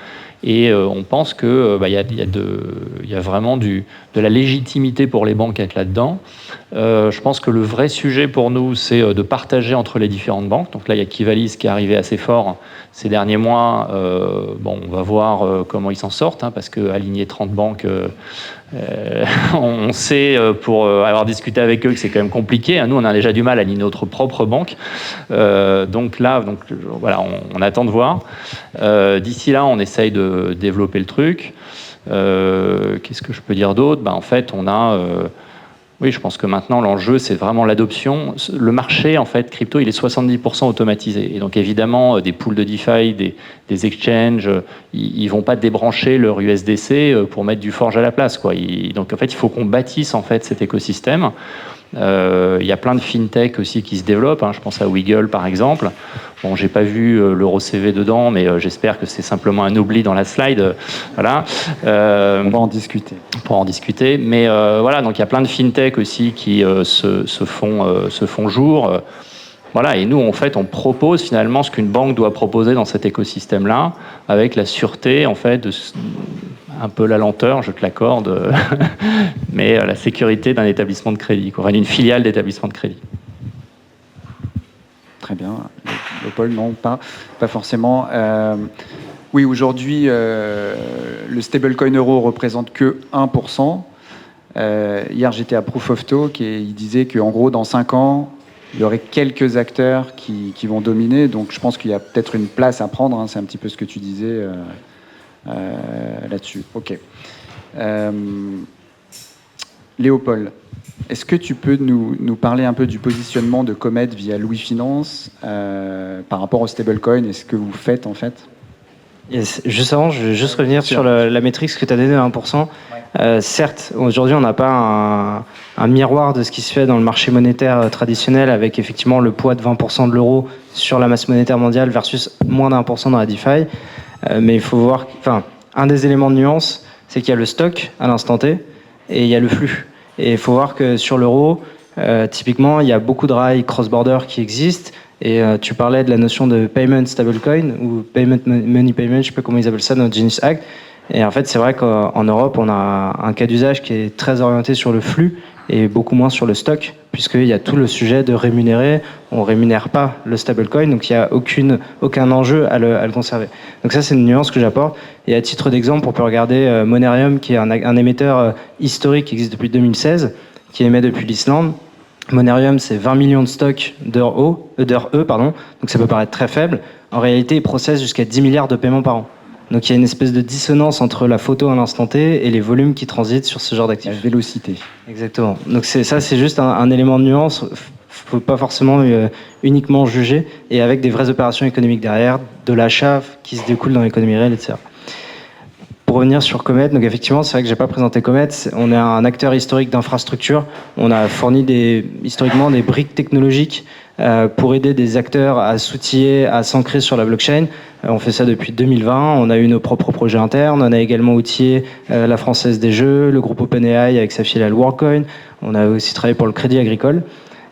Et on pense qu'il y a vraiment de la légitimité pour les banques à être là-dedans. Je pense que le vrai sujet pour nous, c'est de partager entre les différentes banques. Donc là, il y a Kivalis qui est arrivé assez fort ces derniers mois. On va voir comment ils s'en sortent, parce qu'aligner 30 banques, on sait, pour avoir discuté avec eux, que c'est quand même compliqué. Nous, on a déjà du mal à aligner notre propre banque. Donc voilà, on attend de voir. D'ici là, on essaye de développer le truc. Qu'est-ce que je peux dire d'autre ? En fait, on a... oui, je pense que maintenant, l'enjeu, c'est vraiment l'adoption. Le marché, en fait, crypto, il est 70% automatisé. Et donc, évidemment, des pools de DeFi, des exchanges, ils ne vont pas débrancher leur USDC pour mettre du Forge à la place, quoi. Donc, en fait, il faut qu'on bâtisse, en fait, cet écosystème. Il y a plein de fintech aussi qui se développent. Je pense à Wiggle, par exemple. Bon, j'ai pas vu l'EuroCV dedans, mais j'espère que c'est simplement un oubli dans la slide. Voilà. On va en discuter. Pour en discuter. Mais voilà, donc il y a plein de fintech aussi qui se font jour. Voilà, et nous, en fait, on propose finalement ce qu'une banque doit proposer dans cet écosystème-là, avec la sûreté, en fait, un peu la lenteur, je te l'accorde, mais la sécurité d'un établissement de crédit, quoi, d'une filiale d'établissement de crédit. Très bien. Paul, non, pas forcément. Oui, aujourd'hui, le stablecoin euro représente que 1%. Hier, j'étais à Proof of Talk et il disait qu'en gros, dans 5 ans, il y aurait quelques acteurs qui vont dominer. Donc, je pense qu'il y a peut-être une place à prendre. C'est un petit peu ce que tu disais là-dessus. OK. Léopold, est-ce que tu peux nous parler un peu du positionnement de Comet via Louis Finance par rapport au stablecoin et ce que vous faites en fait? Yes. Juste avant, je vais juste revenir sur la métrique que tu as donnée à 1%. Certes, aujourd'hui, on n'a pas un miroir de ce qui se fait dans le marché monétaire traditionnel avec effectivement le poids de 20% de l'euro sur la masse monétaire mondiale versus moins d'1% dans la DeFi. Mais il faut voir, un des éléments de nuance, c'est qu'il y a le stock à l'instant T et il y a le flux. Et il faut voir que sur l'euro, typiquement, il y a beaucoup de rails cross-border qui existent. Et tu parlais de la notion de payment stablecoin ou payment money payment, je ne sais pas comment ils appellent ça dans le Genius Act. Et en fait, c'est vrai qu'en Europe, on a un cas d'usage qui est très orienté sur le flux et beaucoup moins sur le stock, puisqu'il y a tout le sujet de rémunérer. On ne rémunère pas le stablecoin, donc il n'y a aucun enjeu à le conserver. Donc ça, c'est une nuance que j'apporte. Et à titre d'exemple, on peut regarder Monerium, qui est un émetteur historique qui existe depuis 2016, qui émet depuis l'Islande. Monerium, c'est 20 millions de stocks d'heures E, donc ça peut paraître très faible. En réalité, il processe jusqu'à 10 milliards de paiements par an. Donc il y a une espèce de dissonance entre la photo à l'instant T et les volumes qui transitent sur ce genre d'actifs. La vélocité. Exactement. Donc c'est juste un élément de nuance. Il ne faut pas forcément uniquement juger, et avec des vraies opérations économiques derrière, de l'achat qui se découle dans l'économie réelle, etc. Pour revenir sur Comet, donc effectivement, c'est vrai que j'ai pas présenté Comet. On est un acteur historique d'infrastructure. On a fourni historiquement des briques technologiques pour aider des acteurs à s'outiller, à s'ancrer sur la blockchain. On fait ça depuis 2020. On a eu nos propres projets internes. On a également outillé la Française des Jeux, le groupe OpenAI avec sa filiale Worldcoin. On a aussi travaillé pour le Crédit Agricole.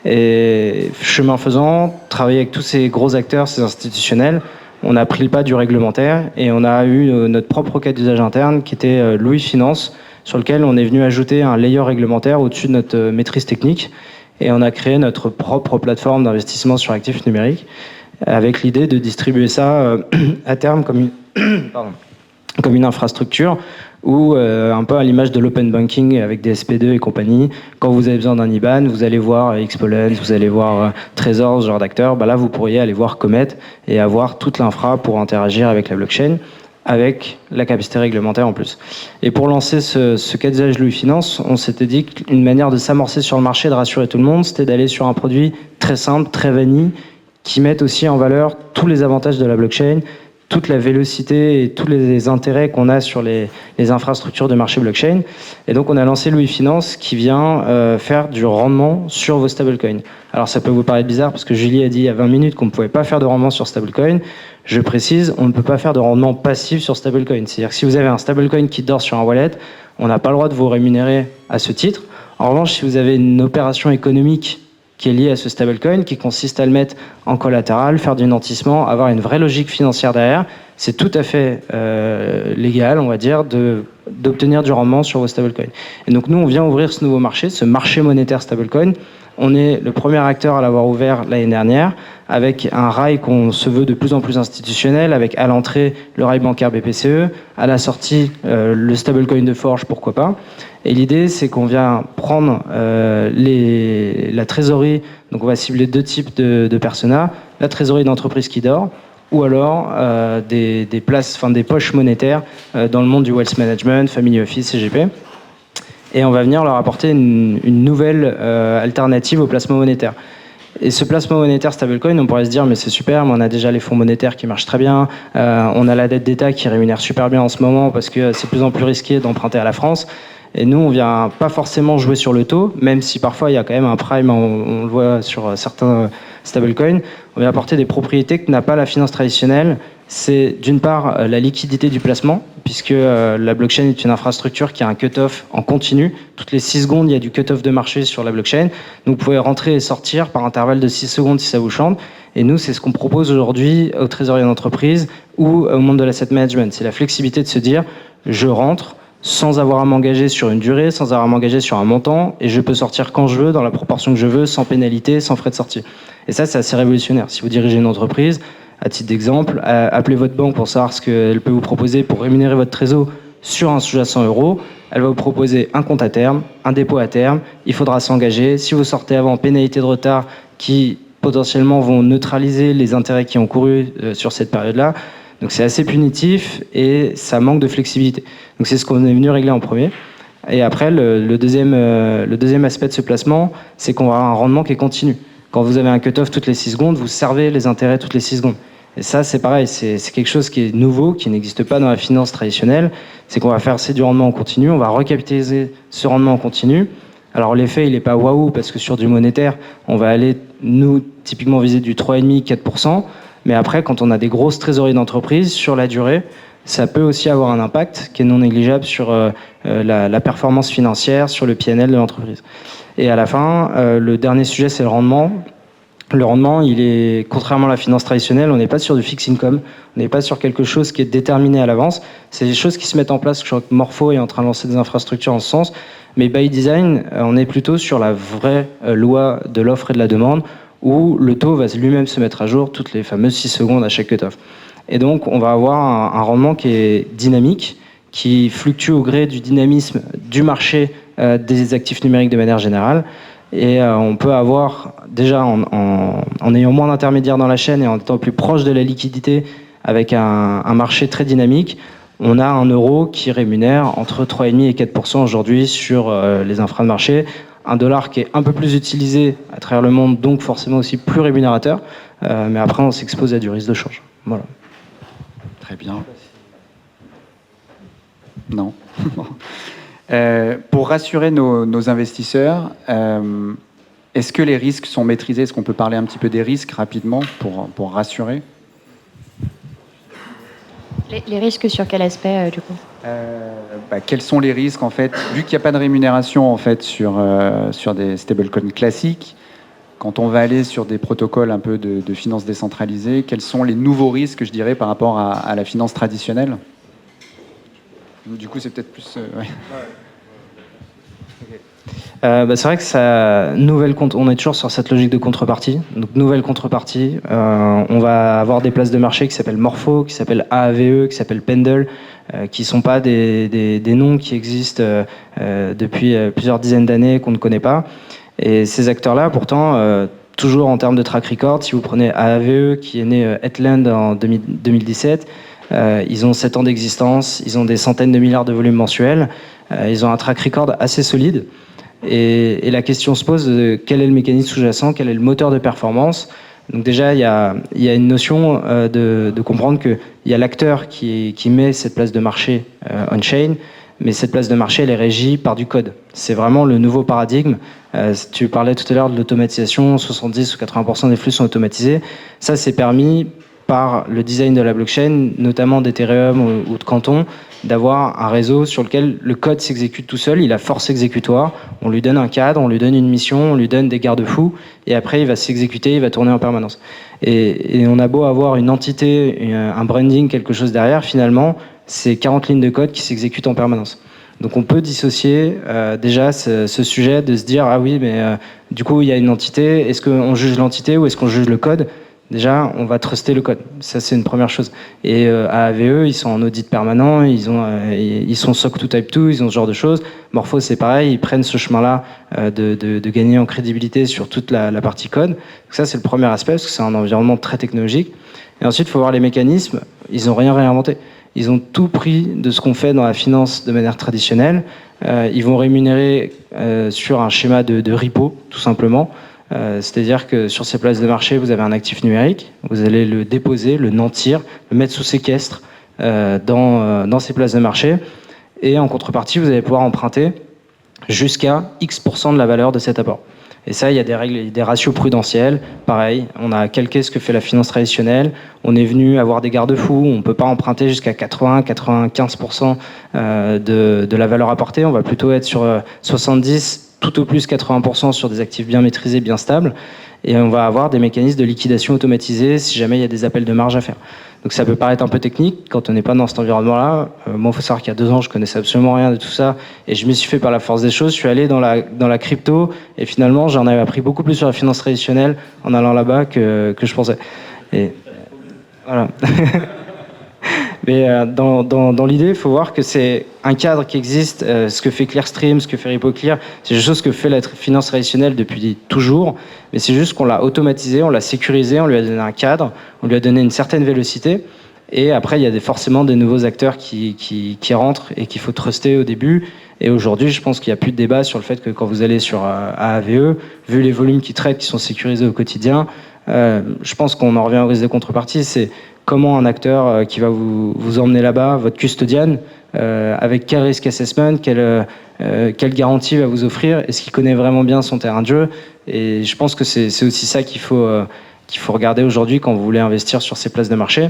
Et chemin faisant, travailler avec tous ces gros acteurs, ces institutionnels, on a pris le pas du réglementaire et on a eu notre propre cas d'usage interne qui était Louis Finance, sur lequel on est venu ajouter un layer réglementaire au-dessus de notre maîtrise technique, et on a créé notre propre plateforme d'investissement sur actifs numériques avec l'idée de distribuer ça à terme comme une infrastructure ou un peu à l'image de l'open banking avec des SP2 et compagnie. Quand vous avez besoin d'un IBAN, vous allez voir Xpolens, vous allez voir Trésor, ce genre d'acteurs. Là, vous pourriez aller voir Comet et avoir toute l'infra pour interagir avec la blockchain, avec la capacité réglementaire en plus. Et pour lancer ce cas d'usage Louis Finance, on s'était dit qu'une manière de s'amorcer sur le marché, de rassurer tout le monde, c'était d'aller sur un produit très simple, très vanille, qui mette aussi en valeur tous les avantages de la blockchain, toute la vélocité et tous les intérêts qu'on a sur les infrastructures de marché blockchain. Et donc, on a lancé Louis Finance qui vient faire du rendement sur vos stablecoins. Alors, ça peut vous paraître bizarre parce que Julie a dit il y a 20 minutes qu'on ne pouvait pas faire de rendement sur stablecoin. Je précise, on ne peut pas faire de rendement passif sur stablecoin. C'est-à-dire que si vous avez un stablecoin qui dort sur un wallet, on n'a pas le droit de vous rémunérer à ce titre. En revanche, si vous avez une opération économique qui est liée à ce stablecoin, qui consiste à le mettre en collatéral, faire du nantissement, avoir une vraie logique financière derrière, c'est tout à fait légal, on va dire, d'obtenir du rendement sur vos stablecoins. Et donc nous, on vient ouvrir ce nouveau marché, ce marché monétaire stablecoin. On est le premier acteur à l'avoir ouvert l'année dernière, avec un rail qu'on se veut de plus en plus institutionnel, avec à l'entrée le rail bancaire BPCE, à la sortie le stablecoin de Forge, pourquoi pas. Et l'idée, c'est qu'on vient prendre la trésorerie, donc on va cibler 2 types de personas, la trésorerie d'entreprise qui dort, ou alors des poches monétaires dans le monde du wealth management, family office, CGP. Et on va venir leur apporter une nouvelle alternative au placement monétaire. Et ce placement monétaire stablecoin, on pourrait se dire mais c'est super, mais on a déjà les fonds monétaires qui marchent très bien, on a la dette d'État qui rémunère super bien en ce moment parce que c'est de plus en plus risqué d'emprunter à la France. Et nous, on vient pas forcément jouer sur le taux, même si parfois il y a quand même un prime, on le voit sur certains stablecoins. On vient apporter des propriétés que n'a pas la finance traditionnelle. C'est d'une part la liquidité du placement, puisque la blockchain est une infrastructure qui a un cut-off en continu. Toutes les 6 secondes, il y a du cut-off de marché sur la blockchain. Donc vous pouvez rentrer et sortir par intervalle de 6 secondes si ça vous chante. Et nous, c'est ce qu'on propose aujourd'hui aux trésoriers d'entreprise ou au monde de l'asset management. C'est la flexibilité de se dire, je rentre sans avoir à m'engager sur une durée, sans avoir à m'engager sur un montant, et je peux sortir quand je veux, dans la proportion que je veux, sans pénalité, sans frais de sortie. Et ça, c'est assez révolutionnaire. Si vous dirigez une entreprise, à titre d'exemple, appelez votre banque pour savoir ce qu'elle peut vous proposer pour rémunérer votre trésor sur un sous-jacent euro. Elle va vous proposer un compte à terme, un dépôt à terme. Il faudra s'engager. Si vous sortez avant, pénalité de retard qui potentiellement vont neutraliser les intérêts qui ont couru sur cette période-là. Donc c'est assez punitif et ça manque de flexibilité. Donc c'est ce qu'on est venu régler en premier. Et après, le deuxième aspect de ce placement, c'est qu'on va avoir un rendement qui est continu. Quand vous avez un cut-off toutes les 6 secondes, vous servez les intérêts toutes les 6 secondes. Et ça, c'est pareil, c'est quelque chose qui est nouveau, qui n'existe pas dans la finance traditionnelle. C'est qu'on va faire du rendement en continu, on va recapitaliser ce rendement en continu. Alors l'effet, il n'est pas waouh, parce que sur du monétaire, on va aller, nous, typiquement viser du 3,5-4%. Mais après, quand on a des grosses trésoreries d'entreprise, sur la durée, ça peut aussi avoir un impact qui est non négligeable sur la performance financière, sur le PNL de l'entreprise. Et à la fin, le dernier sujet, c'est le rendement. Le rendement, il est, contrairement à la finance traditionnelle, on n'est pas sur du fixed income, on n'est pas sur quelque chose qui est déterminé à l'avance. C'est des choses qui se mettent en place. Je crois que Morpho est en train de lancer des infrastructures en ce sens. Mais by design, on est plutôt sur la vraie loi de l'offre et de la demande, où le taux va lui-même se mettre à jour toutes les fameuses 6 secondes à chaque cut-off. Et donc, on va avoir un rendement qui est dynamique, qui fluctue au gré du dynamisme du marché des actifs numériques de manière générale. Et on peut avoir, déjà en ayant moins d'intermédiaires dans la chaîne et en étant plus proche de la liquidité, avec un marché très dynamique, on a un euro qui rémunère entre 3,5 et 4% aujourd'hui sur les infras de marché. $1 qui est un peu plus utilisé à travers le monde, donc forcément aussi plus rémunérateur. Mais après, on s'expose à du risque de change. Voilà. Très bien. Non. Pour rassurer nos investisseurs, est-ce que les risques sont maîtrisés? Est-ce qu'on peut parler un petit peu des risques rapidement pour rassurer? Les risques sur quel aspect, du coup? Quels sont les risques, en fait, vu qu'il n'y a pas de rémunération en fait, sur des stablecoins classiques, quand on va aller sur des protocoles un peu de finance décentralisée, quels sont les nouveaux risques, je dirais, par rapport à la finance traditionnelle? Du coup, c'est peut-être plus... ouais. C'est vrai que on est toujours sur cette logique de contrepartie. Donc nouvelle contrepartie, on va avoir des places de marché qui s'appellent Morpho, qui s'appellent AAVE, qui s'appellent Pendle, qui sont pas des noms qui existent depuis plusieurs dizaines d'années qu'on ne connaît pas. Et ces acteurs-là, pourtant, toujours en termes de track record, si vous prenez AAVE, qui est né Headland en 2017, ils ont 7 ans d'existence, ils ont des centaines de milliards de volumes mensuels, ils ont un track record assez solide. Et la question se pose de quel est le mécanisme sous-jacent, quel est le moteur de performance. Donc déjà, il y a une notion de comprendre qu'il y a l'acteur qui met cette place de marché on-chain, mais cette place de marché, elle est régie par du code. C'est vraiment le nouveau paradigme. Tu parlais tout à l'heure de l'automatisation, 70 ou 80% des flux sont automatisés. Ça, c'est permis par le design de la blockchain, notamment d'Ethereum ou de Canton, d'avoir un réseau sur lequel le code s'exécute tout seul, il a force exécutoire, on lui donne un cadre, on lui donne une mission, on lui donne des garde-fous, et après il va s'exécuter, il va tourner en permanence. Et on a beau avoir une entité, un branding, quelque chose derrière, finalement, c'est 40 lignes de code qui s'exécutent en permanence. Donc on peut dissocier déjà ce sujet de se dire « Ah oui, mais du coup il y a une entité, est-ce qu'on juge l'entité ou est-ce qu'on juge le code ?» Déjà, on va truster le code. Ça, c'est une première chose. Et à AVE, ils sont en audit permanent, ils sont SOC 2 Type 2, ils ont ce genre de choses. Morpho, c'est pareil, ils prennent ce chemin-là de gagner en crédibilité sur toute la partie code. Donc ça, c'est le premier aspect, parce que c'est un environnement très technologique. Et ensuite, il faut voir les mécanismes. Ils n'ont rien réinventé. Ils ont tout pris de ce qu'on fait dans la finance de manière traditionnelle. Ils vont rémunérer sur un schéma de repo, tout simplement. C'est-à-dire que sur ces places de marché, vous avez un actif numérique, vous allez le déposer, le nantir, le mettre sous séquestre dans ces places de marché, et en contrepartie, vous allez pouvoir emprunter jusqu'à X% de la valeur de cet apport. Et ça, il y a des règles, des ratios prudentiels. Pareil, on a calqué ce que fait la finance traditionnelle. On est venu avoir des garde-fous. On ne peut pas emprunter jusqu'à 80-95% de la valeur apportée. On va plutôt être sur 70%, tout au plus 80% sur des actifs bien maîtrisés, bien stables. Et on va avoir des mécanismes de liquidation automatisés si jamais il y a des appels de marge à faire. Donc ça peut paraître un peu technique quand on n'est pas dans cet environnement-là. Moi, il faut savoir qu'il y a 2 ans, je connaissais absolument rien de tout ça. Et je me suis fait par la force des choses. Je suis allé dans la crypto. Et finalement, j'en avais appris beaucoup plus sur la finance traditionnelle en allant là-bas que je pensais. Et voilà. Mais dans l'idée, il faut voir que c'est un cadre qui existe. Ce que fait Clearstream, ce que fait RepoClear, c'est des choses que fait la finance traditionnelle depuis toujours. Mais c'est juste qu'on l'a automatisé, on l'a sécurisé, on lui a donné un cadre, on lui a donné une certaine vélocité. Et après, il y a forcément des nouveaux acteurs qui rentrent et qu'il faut truster au début. Et aujourd'hui, je pense qu'il n'y a plus de débat sur le fait que quand vous allez sur AAVE, vu les volumes qu'ils traitent, qui sont sécurisés au quotidien, je pense qu'on en revient au risque de contrepartie. C'est comment un acteur qui va vous emmener là-bas, votre custodian, avec quel risk assessment, quelle garantie va vous offrir, est-ce qu'il connaît vraiment bien son terrain de jeu. Et je pense que c'est aussi ça qu'il faut regarder aujourd'hui quand vous voulez investir sur ces places de marché.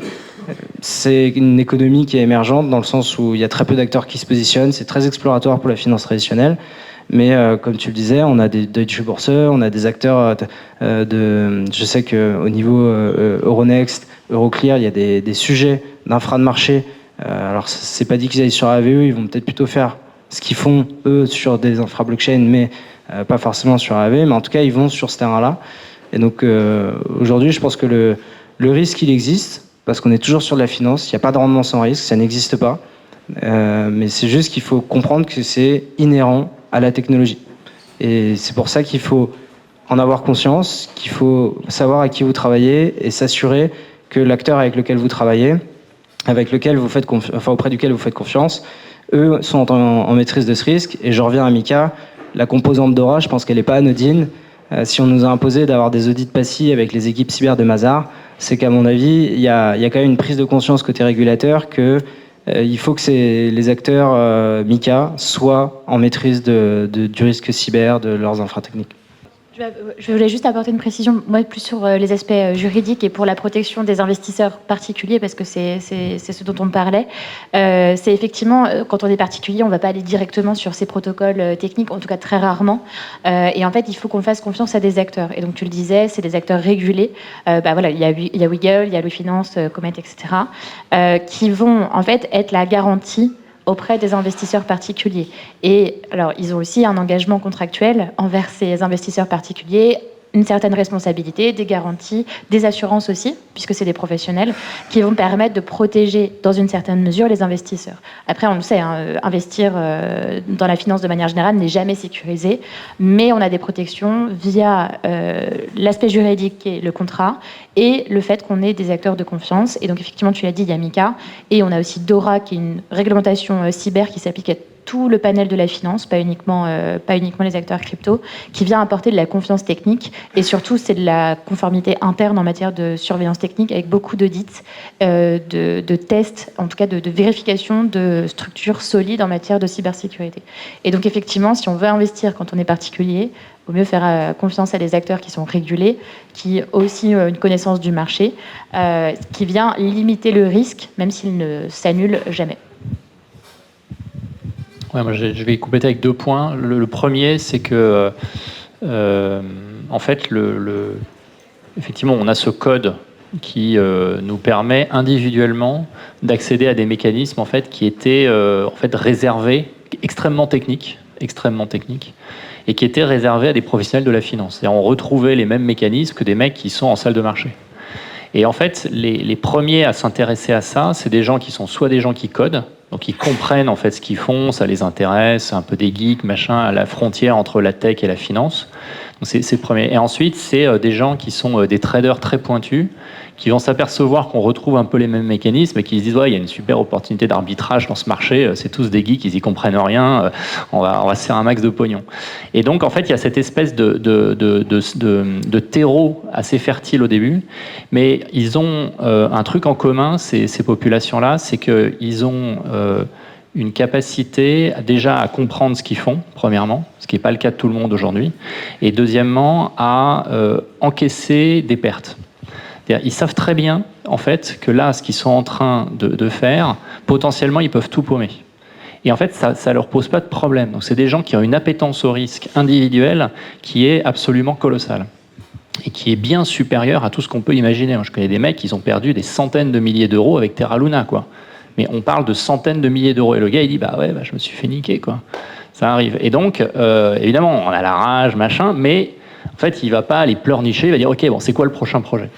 C'est une économie qui est émergente dans le sens où il y a très peu d'acteurs qui se positionnent, c'est très exploratoire pour la finance traditionnelle. Mais comme tu le disais, on a des Deutsche Börse, on a des acteurs je sais qu'au niveau Euronext, Euroclear, il y a des sujets d'infra de marché. Alors c'est pas dit qu'ils aillent sur AVE, ils vont peut-être plutôt faire ce qu'ils font eux sur des infra blockchain, mais pas forcément sur AVE. Mais en tout cas, ils vont sur ce terrain-là. Et donc aujourd'hui, je pense que le risque, il existe parce qu'on est toujours sur de la finance. Il n'y a pas de rendement sans risque, ça n'existe pas. Mais c'est juste qu'il faut comprendre que c'est inhérent à la technologie. Et c'est pour ça qu'il faut en avoir conscience, qu'il faut savoir à qui vous travaillez et s'assurer que l'acteur avec lequel vous travaillez, avec lequel vous faites auprès duquel vous faites confiance, eux sont en maîtrise de ce risque. Et je reviens à Mika, la composante Dora, je pense qu'elle n'est pas anodine. Si on nous a imposé d'avoir des audits passifs avec les équipes cyber de Mazars, c'est qu'à mon avis, il y a quand même une prise de conscience côté régulateur que il faut que les acteurs Mika soient en maîtrise du risque cyber, de leurs infratechniques. Je voulais juste apporter une précision, moi plus sur les aspects juridiques et pour la protection des investisseurs particuliers, parce que c'est ce dont on parlait. C'est effectivement, quand on est particulier, on ne va pas aller directement sur ces protocoles techniques, en tout cas très rarement. Et en fait, il faut qu'on fasse confiance à des acteurs. Et donc tu le disais, c'est des acteurs régulés. Voilà, il y a Wiggle, il y a Louis Finance, Comet, etc., qui vont en fait être la garantie auprès des investisseurs particuliers. Et alors, ils ont aussi un engagement contractuel envers ces investisseurs particuliers, une certaine responsabilité, des garanties, des assurances aussi, puisque c'est des professionnels, qui vont permettre de protéger, dans une certaine mesure, les investisseurs. Après, on le sait, investir dans la finance de manière générale n'est jamais sécurisé, mais on a des protections via l'aspect juridique qui est le contrat, et le fait qu'on ait des acteurs de confiance. Et donc, effectivement, tu l'as dit, il y a Mika, et on a aussi DORA, qui est une réglementation cyber qui s'applique à tout le panel de la finance, pas uniquement les acteurs crypto, qui vient apporter de la confiance technique. Et surtout, c'est de la conformité interne en matière de surveillance technique, avec beaucoup d'audits, de tests, en tout cas de vérification de structures solides en matière de cybersécurité. Et donc, effectivement, si on veut investir quand on est particulier, il vaut mieux faire confiance à des acteurs qui sont régulés, qui ont aussi une connaissance du marché, qui vient limiter le risque, même s'il ne s'annule jamais. Ouais, moi, je vais compléter avec 2 points. Le premier, c'est que, en fait, effectivement, on a ce code qui nous permet individuellement d'accéder à des mécanismes en fait, qui étaient en fait, réservés, extrêmement techniques, et qui étaient réservés à des professionnels de la finance. Et on retrouvait les mêmes mécanismes que des mecs qui sont en salle de marché. Et en fait, les premiers à s'intéresser à ça, c'est des gens qui sont soit des gens qui codent, donc ils comprennent en fait ce qu'ils font, ça les intéresse, un peu des geeks, machin, à la frontière entre la tech et la finance. Donc c'est le premier. Et ensuite, c'est des gens qui sont des traders très pointus, qui vont s'apercevoir qu'on retrouve un peu les mêmes mécanismes et qui se disent ouais, il y a une super opportunité d'arbitrage dans ce marché, c'est tous des geeks, ils y comprennent rien, on va se faire un max de pognon. Et donc en fait, il y a cette espèce de terreau assez fertile au début, mais ils ont un truc en commun, ces populations-là, c'est qu'ils ont une capacité déjà à comprendre ce qu'ils font, premièrement, ce qui n'est pas le cas de tout le monde aujourd'hui, et deuxièmement, à encaisser des pertes. Ils savent très bien, en fait, que là, ce qu'ils sont en train de faire, potentiellement, ils peuvent tout paumer. Et en fait, ça ne leur pose pas de problème. Donc, c'est des gens qui ont une appétence au risque individuel qui est absolument colossale et qui est bien supérieure à tout ce qu'on peut imaginer. Moi, je connais des mecs qui ont perdu des centaines de milliers d'euros avec Terra Luna, quoi. Mais on parle de centaines de milliers d'euros. Et le gars, il dit, je me suis fait niquer, quoi. Ça arrive. Et donc, évidemment, on a la rage, machin, mais en fait, il ne va pas aller pleurnicher, il va dire, OK, bon, c'est quoi le prochain projet ?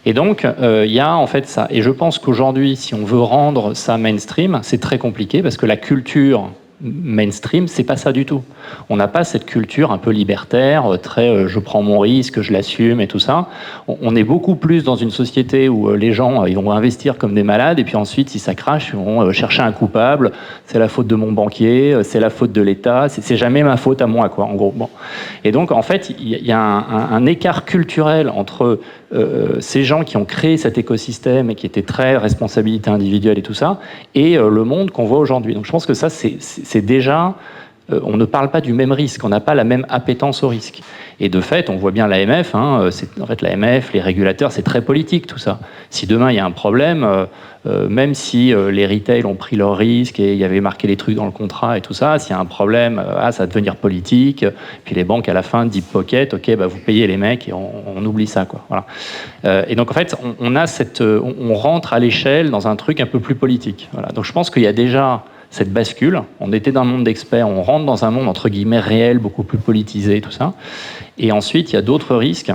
Et donc, il y a en fait ça. Et je pense qu'aujourd'hui, si on veut rendre ça mainstream, c'est très compliqué parce que la culture mainstream, c'est pas ça du tout. On n'a pas cette culture un peu libertaire, très je prends mon risque, je l'assume et tout ça. On est beaucoup plus dans une société où les gens ils vont investir comme des malades et puis ensuite, si ça crache, ils vont chercher un coupable. C'est la faute de mon banquier, c'est la faute de l'État, c'est jamais ma faute à moi, quoi, en gros. Bon. Et donc, en fait, il y a un écart culturel entre ces gens qui ont créé cet écosystème et qui étaient très responsabilité individuelle et tout ça, et le monde qu'on voit aujourd'hui. Donc je pense que ça, c'est déjà... on ne parle pas du même risque, on n'a pas la même appétence au risque. Et de fait, on voit bien l'AMF, en fait l'AMF, les régulateurs, c'est très politique tout ça. Si demain il y a un problème, même si les retail ont pris leurs risques et il y avait marqué les trucs dans le contrat et tout ça, s'il y a un problème, ça va devenir politique, puis les banques à la fin, deep pocket, ok, vous payez les mecs et on oublie ça, quoi. Voilà. Et donc en fait, on rentre à l'échelle dans un truc un peu plus politique. Voilà. Donc je pense qu'il y a déjà cette bascule. On était dans un monde d'experts, on rentre dans un monde entre guillemets réel, beaucoup plus politisé, tout ça. Et ensuite, il y a d'autres risques.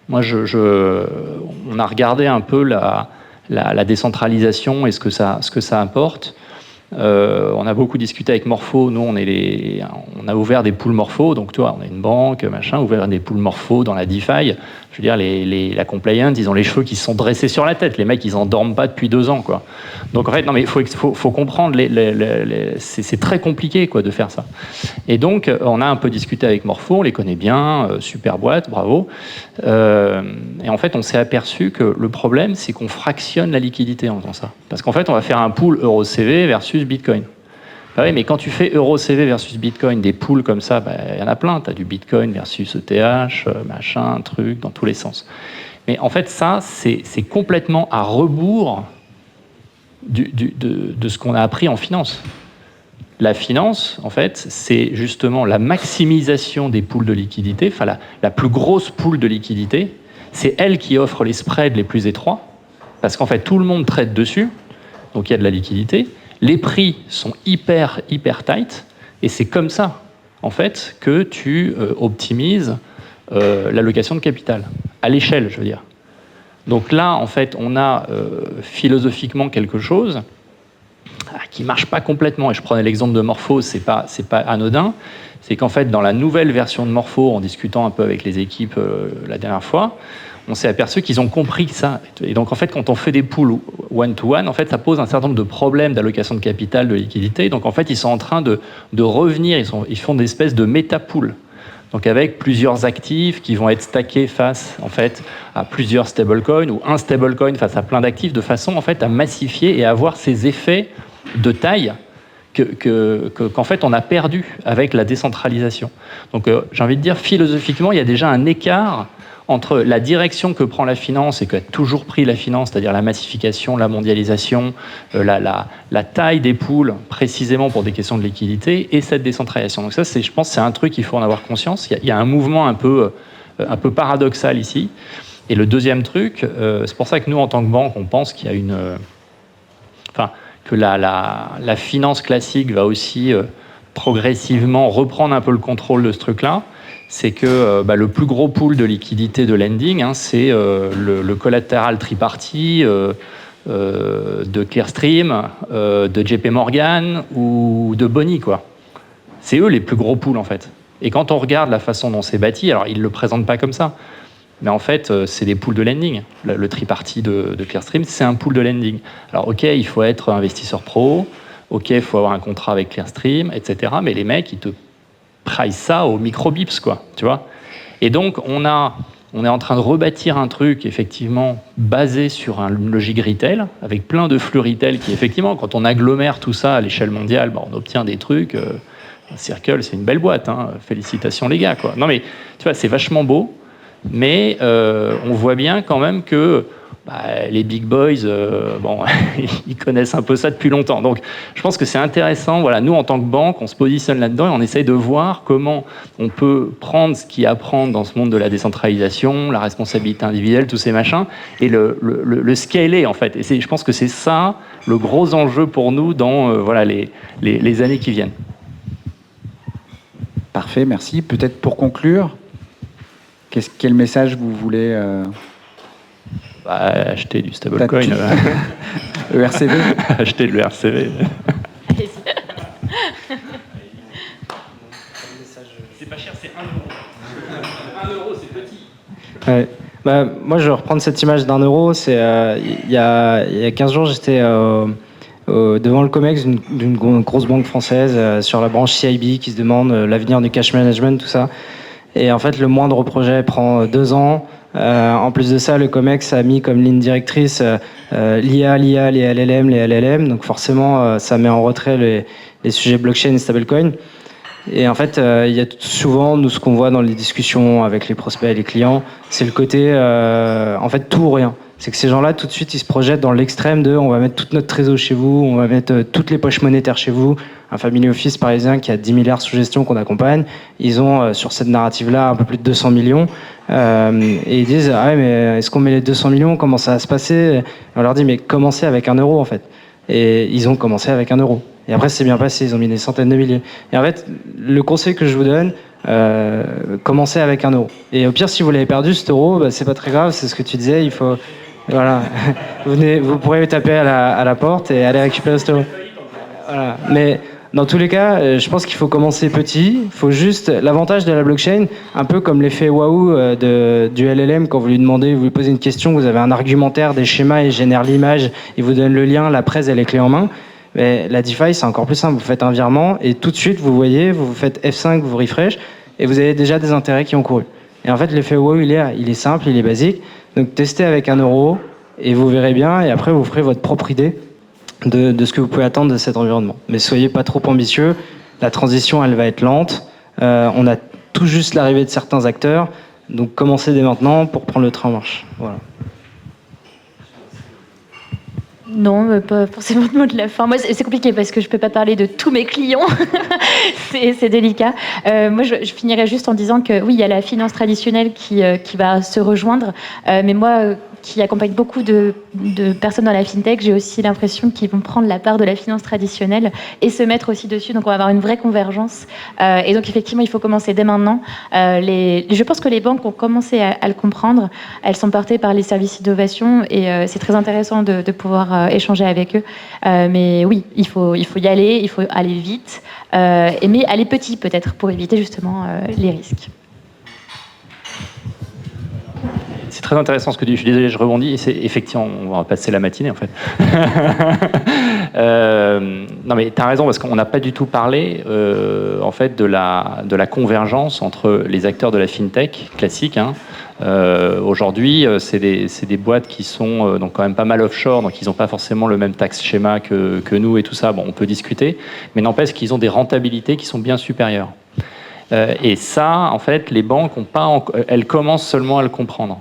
Moi, on a regardé un peu la décentralisation et ce que ça apporte. On a beaucoup discuté avec Morpho. Nous, on a ouvert des pools Morpho. Donc, toi, on est une banque, machin, ouvert des pools Morpho dans la DeFi. Je veux dire, la compliance, ils ont les cheveux qui se sont dressés sur la tête. Les mecs, ils en dorment pas depuis 2 ans, quoi. Donc, en fait, non, mais faut comprendre. C'est très compliqué, quoi, de faire ça. Et donc, on a un peu discuté avec Morpho. On les connaît bien. Super boîte, bravo. Et en fait, on s'est aperçu que le problème, c'est qu'on fractionne la liquidité en faisant ça. Parce qu'en fait, on va faire un pool EuroCV versus Bitcoin. Bah oui, mais quand tu fais EuroCV versus Bitcoin, des pools comme ça, y en a plein. Tu as du Bitcoin versus ETH, machin, truc, dans tous les sens. Mais en fait, ça, c'est complètement à rebours de ce qu'on a appris en finance. La finance, en fait, c'est justement la maximisation des pools de liquidité, enfin la plus grosse pool de liquidité. C'est elle qui offre les spreads les plus étroits, parce qu'en fait, tout le monde trade dessus, donc il y a de la liquidité. Les prix sont hyper tight, et c'est comme ça, en fait, que tu optimises l'allocation de capital, à l'échelle, je veux dire. Donc là, en fait, on a philosophiquement quelque chose qui marche pas complètement. Et je prenais l'exemple de Morpho, c'est pas anodin. C'est qu'en fait, dans la nouvelle version de Morpho, en discutant un peu avec les équipes la dernière fois, on s'est aperçu qu'ils ont compris ça. Et donc, en fait, quand on fait des pools one-to-one, en fait, ça pose un certain nombre de problèmes d'allocation de capital, de liquidité. Donc, en fait, ils sont en train de revenir, ils font des espèces de méta-pools. Donc, avec plusieurs actifs qui vont être stackés face, en fait, à plusieurs stablecoins ou un stablecoin face à plein d'actifs, de façon, en fait, à massifier et à avoir ces effets de taille qu'en fait, on a perdu avec la décentralisation. Donc, j'ai envie de dire, philosophiquement, il y a déjà un écart entre la direction que prend la finance et qu'a toujours pris la finance, c'est-à-dire la massification, la mondialisation, la taille des pools, précisément pour des questions de liquidité, et cette décentralisation. Donc ça, je pense, c'est un truc qu'il faut en avoir conscience. Il y a un mouvement un peu paradoxal ici. Et le deuxième truc, c'est pour ça que nous, en tant que banque, on pense qu'il y a que la finance classique va aussi progressivement reprendre un peu le contrôle de ce truc-là. C'est que le plus gros pool de liquidité de lending, c'est le collatéral triparty de Clearstream, de JP Morgan ou de Bonnie, quoi. C'est eux les plus gros pools, en fait. Et quand on regarde la façon dont c'est bâti, alors ils ne le présentent pas comme ça, mais en fait, c'est des pools de lending. Le triparty de Clearstream, c'est un pool de lending. Alors, OK, il faut être investisseur pro, OK, il faut avoir un contrat avec Clearstream, etc. Mais les mecs, ils te price ça au micro-bips, quoi, tu vois. Et donc, on est en train de rebâtir un truc, effectivement, basé sur une logique retail, avec plein de flux retail qui, effectivement, quand on agglomère tout ça à l'échelle mondiale, on obtient des trucs. Circle, c'est une belle boîte, hein. Félicitations, les gars, quoi. Non, mais, tu vois, c'est vachement beau, mais on voit bien quand même que les big boys, ils connaissent un peu ça depuis longtemps. Donc, je pense que c'est intéressant. Voilà, nous, en tant que banque, on se positionne là-dedans et on essaye de voir comment on peut prendre ce qu'il y a à prendre dans ce monde de la décentralisation, la responsabilité individuelle, tous ces machins, et le scaler, en fait. Et je pense que c'est ça le gros enjeu pour nous dans les années qui viennent. Parfait, merci. Peut-être pour conclure, quel message vous voulez acheter du stablecoin. ERCV. Acheter de l'ERCV. C'est pas cher, c'est 1 euro. 1 euro, c'est petit. Ouais. Moi, je vais reprendre cette image d'1 euro. Il y a 15 jours, j'étais devant le COMEX d'une grosse banque française sur la branche CIB qui se demande l'avenir du cash management, tout ça. Et en fait, le moindre projet prend 2 ans. En plus de ça, le COMEX a mis comme ligne directrice l'IA, les LLM. Donc forcément, ça met en retrait les sujets blockchain et stablecoin. Et en fait, il y a souvent, nous, ce qu'on voit dans les discussions avec les prospects et les clients, c'est le côté, en fait, tout ou rien. C'est que ces gens-là, tout de suite, ils se projettent dans l'extrême de on va mettre toute notre trésor chez vous, on va mettre toutes les poches monétaires chez vous. Un family office parisien qui a 10 milliards sous gestion qu'on accompagne, ils ont, sur cette narrative-là, un peu plus de 200 millions. Et ils disent, ah ouais, mais est-ce qu'on met les 200 millions? Comment ça va se passer? On leur dit, mais commencez avec 1 euro, en fait. Et ils ont commencé avec 1 euro. Et après, c'est bien passé, ils ont mis des centaines de milliers. Et en fait, le conseil que je vous donne, commencez avec 1 euro. Et au pire, si vous l'avez perdu, cet euro, c'est pas très grave, c'est ce que tu disais, il faut... Voilà, vous pourrez taper à la porte et aller récupérer ce euro. Voilà. Mais dans tous les cas, je pense qu'il faut commencer petit. Il faut juste l'avantage de la blockchain, un peu comme l'effet waouh du LLM, quand vous lui demandez, vous lui posez une question, vous avez un argumentaire, des schémas, il génère l'image, il vous donne le lien, la presse et les clés en main. Mais la DeFi, c'est encore plus simple. Vous faites un virement et tout de suite, vous voyez, vous faites F5, vous refresh et vous avez déjà des intérêts qui ont couru. Et en fait, l'effet wow, il est simple, il est basique. Donc, testez avec 1 euro et vous verrez bien. Et après, vous ferez votre propre idée de ce que vous pouvez attendre de cet environnement. Mais soyez pas trop ambitieux. La transition, elle va être lente. On a tout juste l'arrivée de certains acteurs. Donc, commencez dès maintenant pour prendre le train en marche. Voilà. Non, pas forcément de mot de la fin. Moi, c'est compliqué parce que je peux pas parler de tous mes clients. c'est délicat. Moi, je finirais juste en disant que oui, il y a la finance traditionnelle qui va se rejoindre. Mais moi, qui accompagne beaucoup de personnes dans la fintech, j'ai aussi l'impression qu'ils vont prendre la part de la finance traditionnelle et se mettre aussi dessus. Donc, on va avoir une vraie convergence. Et donc, effectivement, il faut commencer dès maintenant. Je pense que les banques ont commencé à le comprendre. Elles sont portées par les services d'innovation et c'est très intéressant de pouvoir échanger avec eux. Mais oui, il faut y aller, il faut aller vite, mais aller petit peut-être pour éviter justement les risques. c'est très intéressant ce que tu dis. Je suis désolé, je rebondis. C'est effectivement, on va passer la matinée en fait. Non mais tu as raison parce qu'on n'a pas du tout parlé en fait de la convergence entre les acteurs de la fintech classique. Aujourd'hui, c'est des boîtes qui sont donc quand même pas mal offshore, donc ils n'ont pas forcément le même tax schéma que nous et tout ça. Bon, on peut discuter, mais n'empêche qu'ils ont des rentabilités qui sont bien supérieures. Et ça, en fait, les banques ont pas, elles commencent seulement à le comprendre.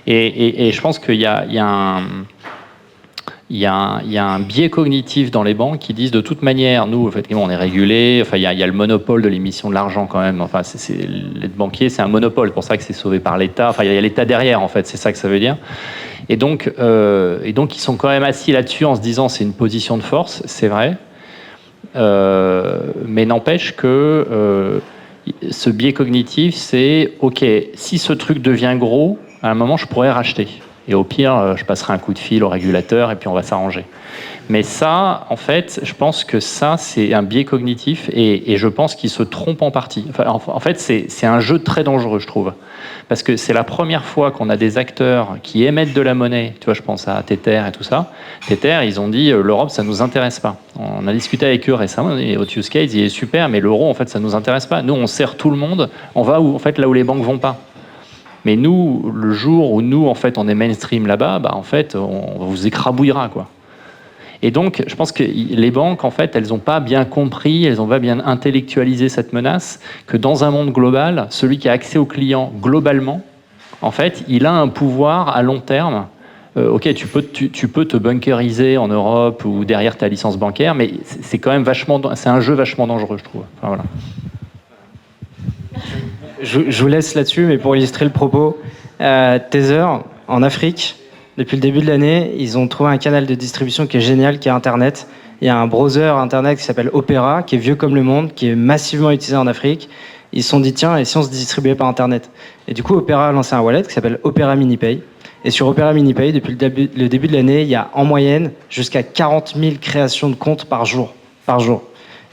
Et je pense qu'il y a un biais cognitif dans les banques qui disent de toute manière, nous, effectivement, on est régulé. Enfin, il y a le monopole de l'émission de l'argent quand même. Enfin, les banquiers, c'est un monopole. C'est pour ça que c'est sauvé par l'État. Enfin, il y a l'État derrière, en fait. C'est ça que ça veut dire. Et donc, ils sont quand même assis là-dessus en se disant c'est une position de force, c'est vrai. Mais n'empêche que ce biais cognitif, c'est OK, si ce truc devient gros, à un moment, je pourrais racheter. Et au pire, je passerai un coup de fil au régulateur et puis on va s'arranger. Mais ça, en fait, je pense que ça, c'est un biais cognitif et je pense qu'il se trompe en partie. Enfin, en fait, c'est un jeu très dangereux, je trouve. Parce que c'est la première fois qu'on a des acteurs qui émettent de la monnaie. Tu vois, je pense à Tether et tout ça. Tether, ils ont dit l'Europe, ça ne nous intéresse pas. On a discuté avec eux récemment et au use case, il est super, mais l'euro, en fait, ça ne nous intéresse pas. Nous, on sert tout le monde. On va où, en fait, là où les banques vont pas. Mais nous, le jour où nous, en fait, on est mainstream là-bas, bah, en fait, on vous écrabouillera, quoi. Et donc, je pense que les banques, en fait, elles n'ont pas bien compris, elles n'ont pas bien intellectualisé cette menace, que dans un monde global, celui qui a accès aux clients globalement, en fait, il a un pouvoir à long terme. Ok, tu peux te bunkeriser en Europe ou derrière ta licence bancaire, mais c'est quand même c'est un jeu vachement dangereux, je trouve. Enfin, voilà. Je vous laisse là-dessus, mais pour illustrer le propos, Tether, en Afrique, depuis le début de l'année, ils ont trouvé un canal de distribution qui est génial, qui est Internet. Il y a un browser Internet qui s'appelle Opera, qui est vieux comme le monde, qui est massivement utilisé en Afrique. Ils se sont dit, tiens, et si on se distribuait par Internet? Et du coup, Opera a lancé un wallet qui s'appelle Opera MiniPay. Et sur Opera MiniPay, depuis le début de l'année, il y a en moyenne jusqu'à 40 000 créations de comptes par jour.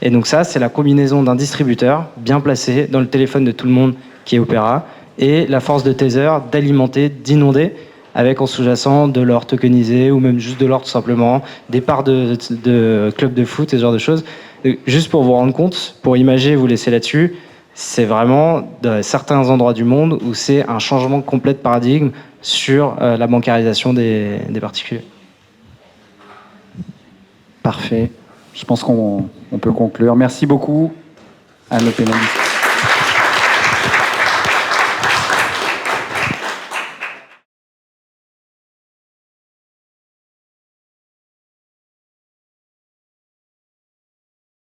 Et donc ça, c'est la combinaison d'un distributeur bien placé dans le téléphone de tout le monde qui est Opera et la force de Tether d'alimenter, d'inonder avec en sous-jacent de l'or tokenisé ou même juste de l'or tout simplement, des parts de clubs de foot et ce genre de choses. Juste pour vous rendre compte, pour imager, vous laisser là-dessus, c'est vraiment de certains endroits du monde où c'est un changement complet de paradigme sur la bancarisation des particuliers. Parfait. Je pense qu'on peut conclure. Merci beaucoup à nos pénalistes.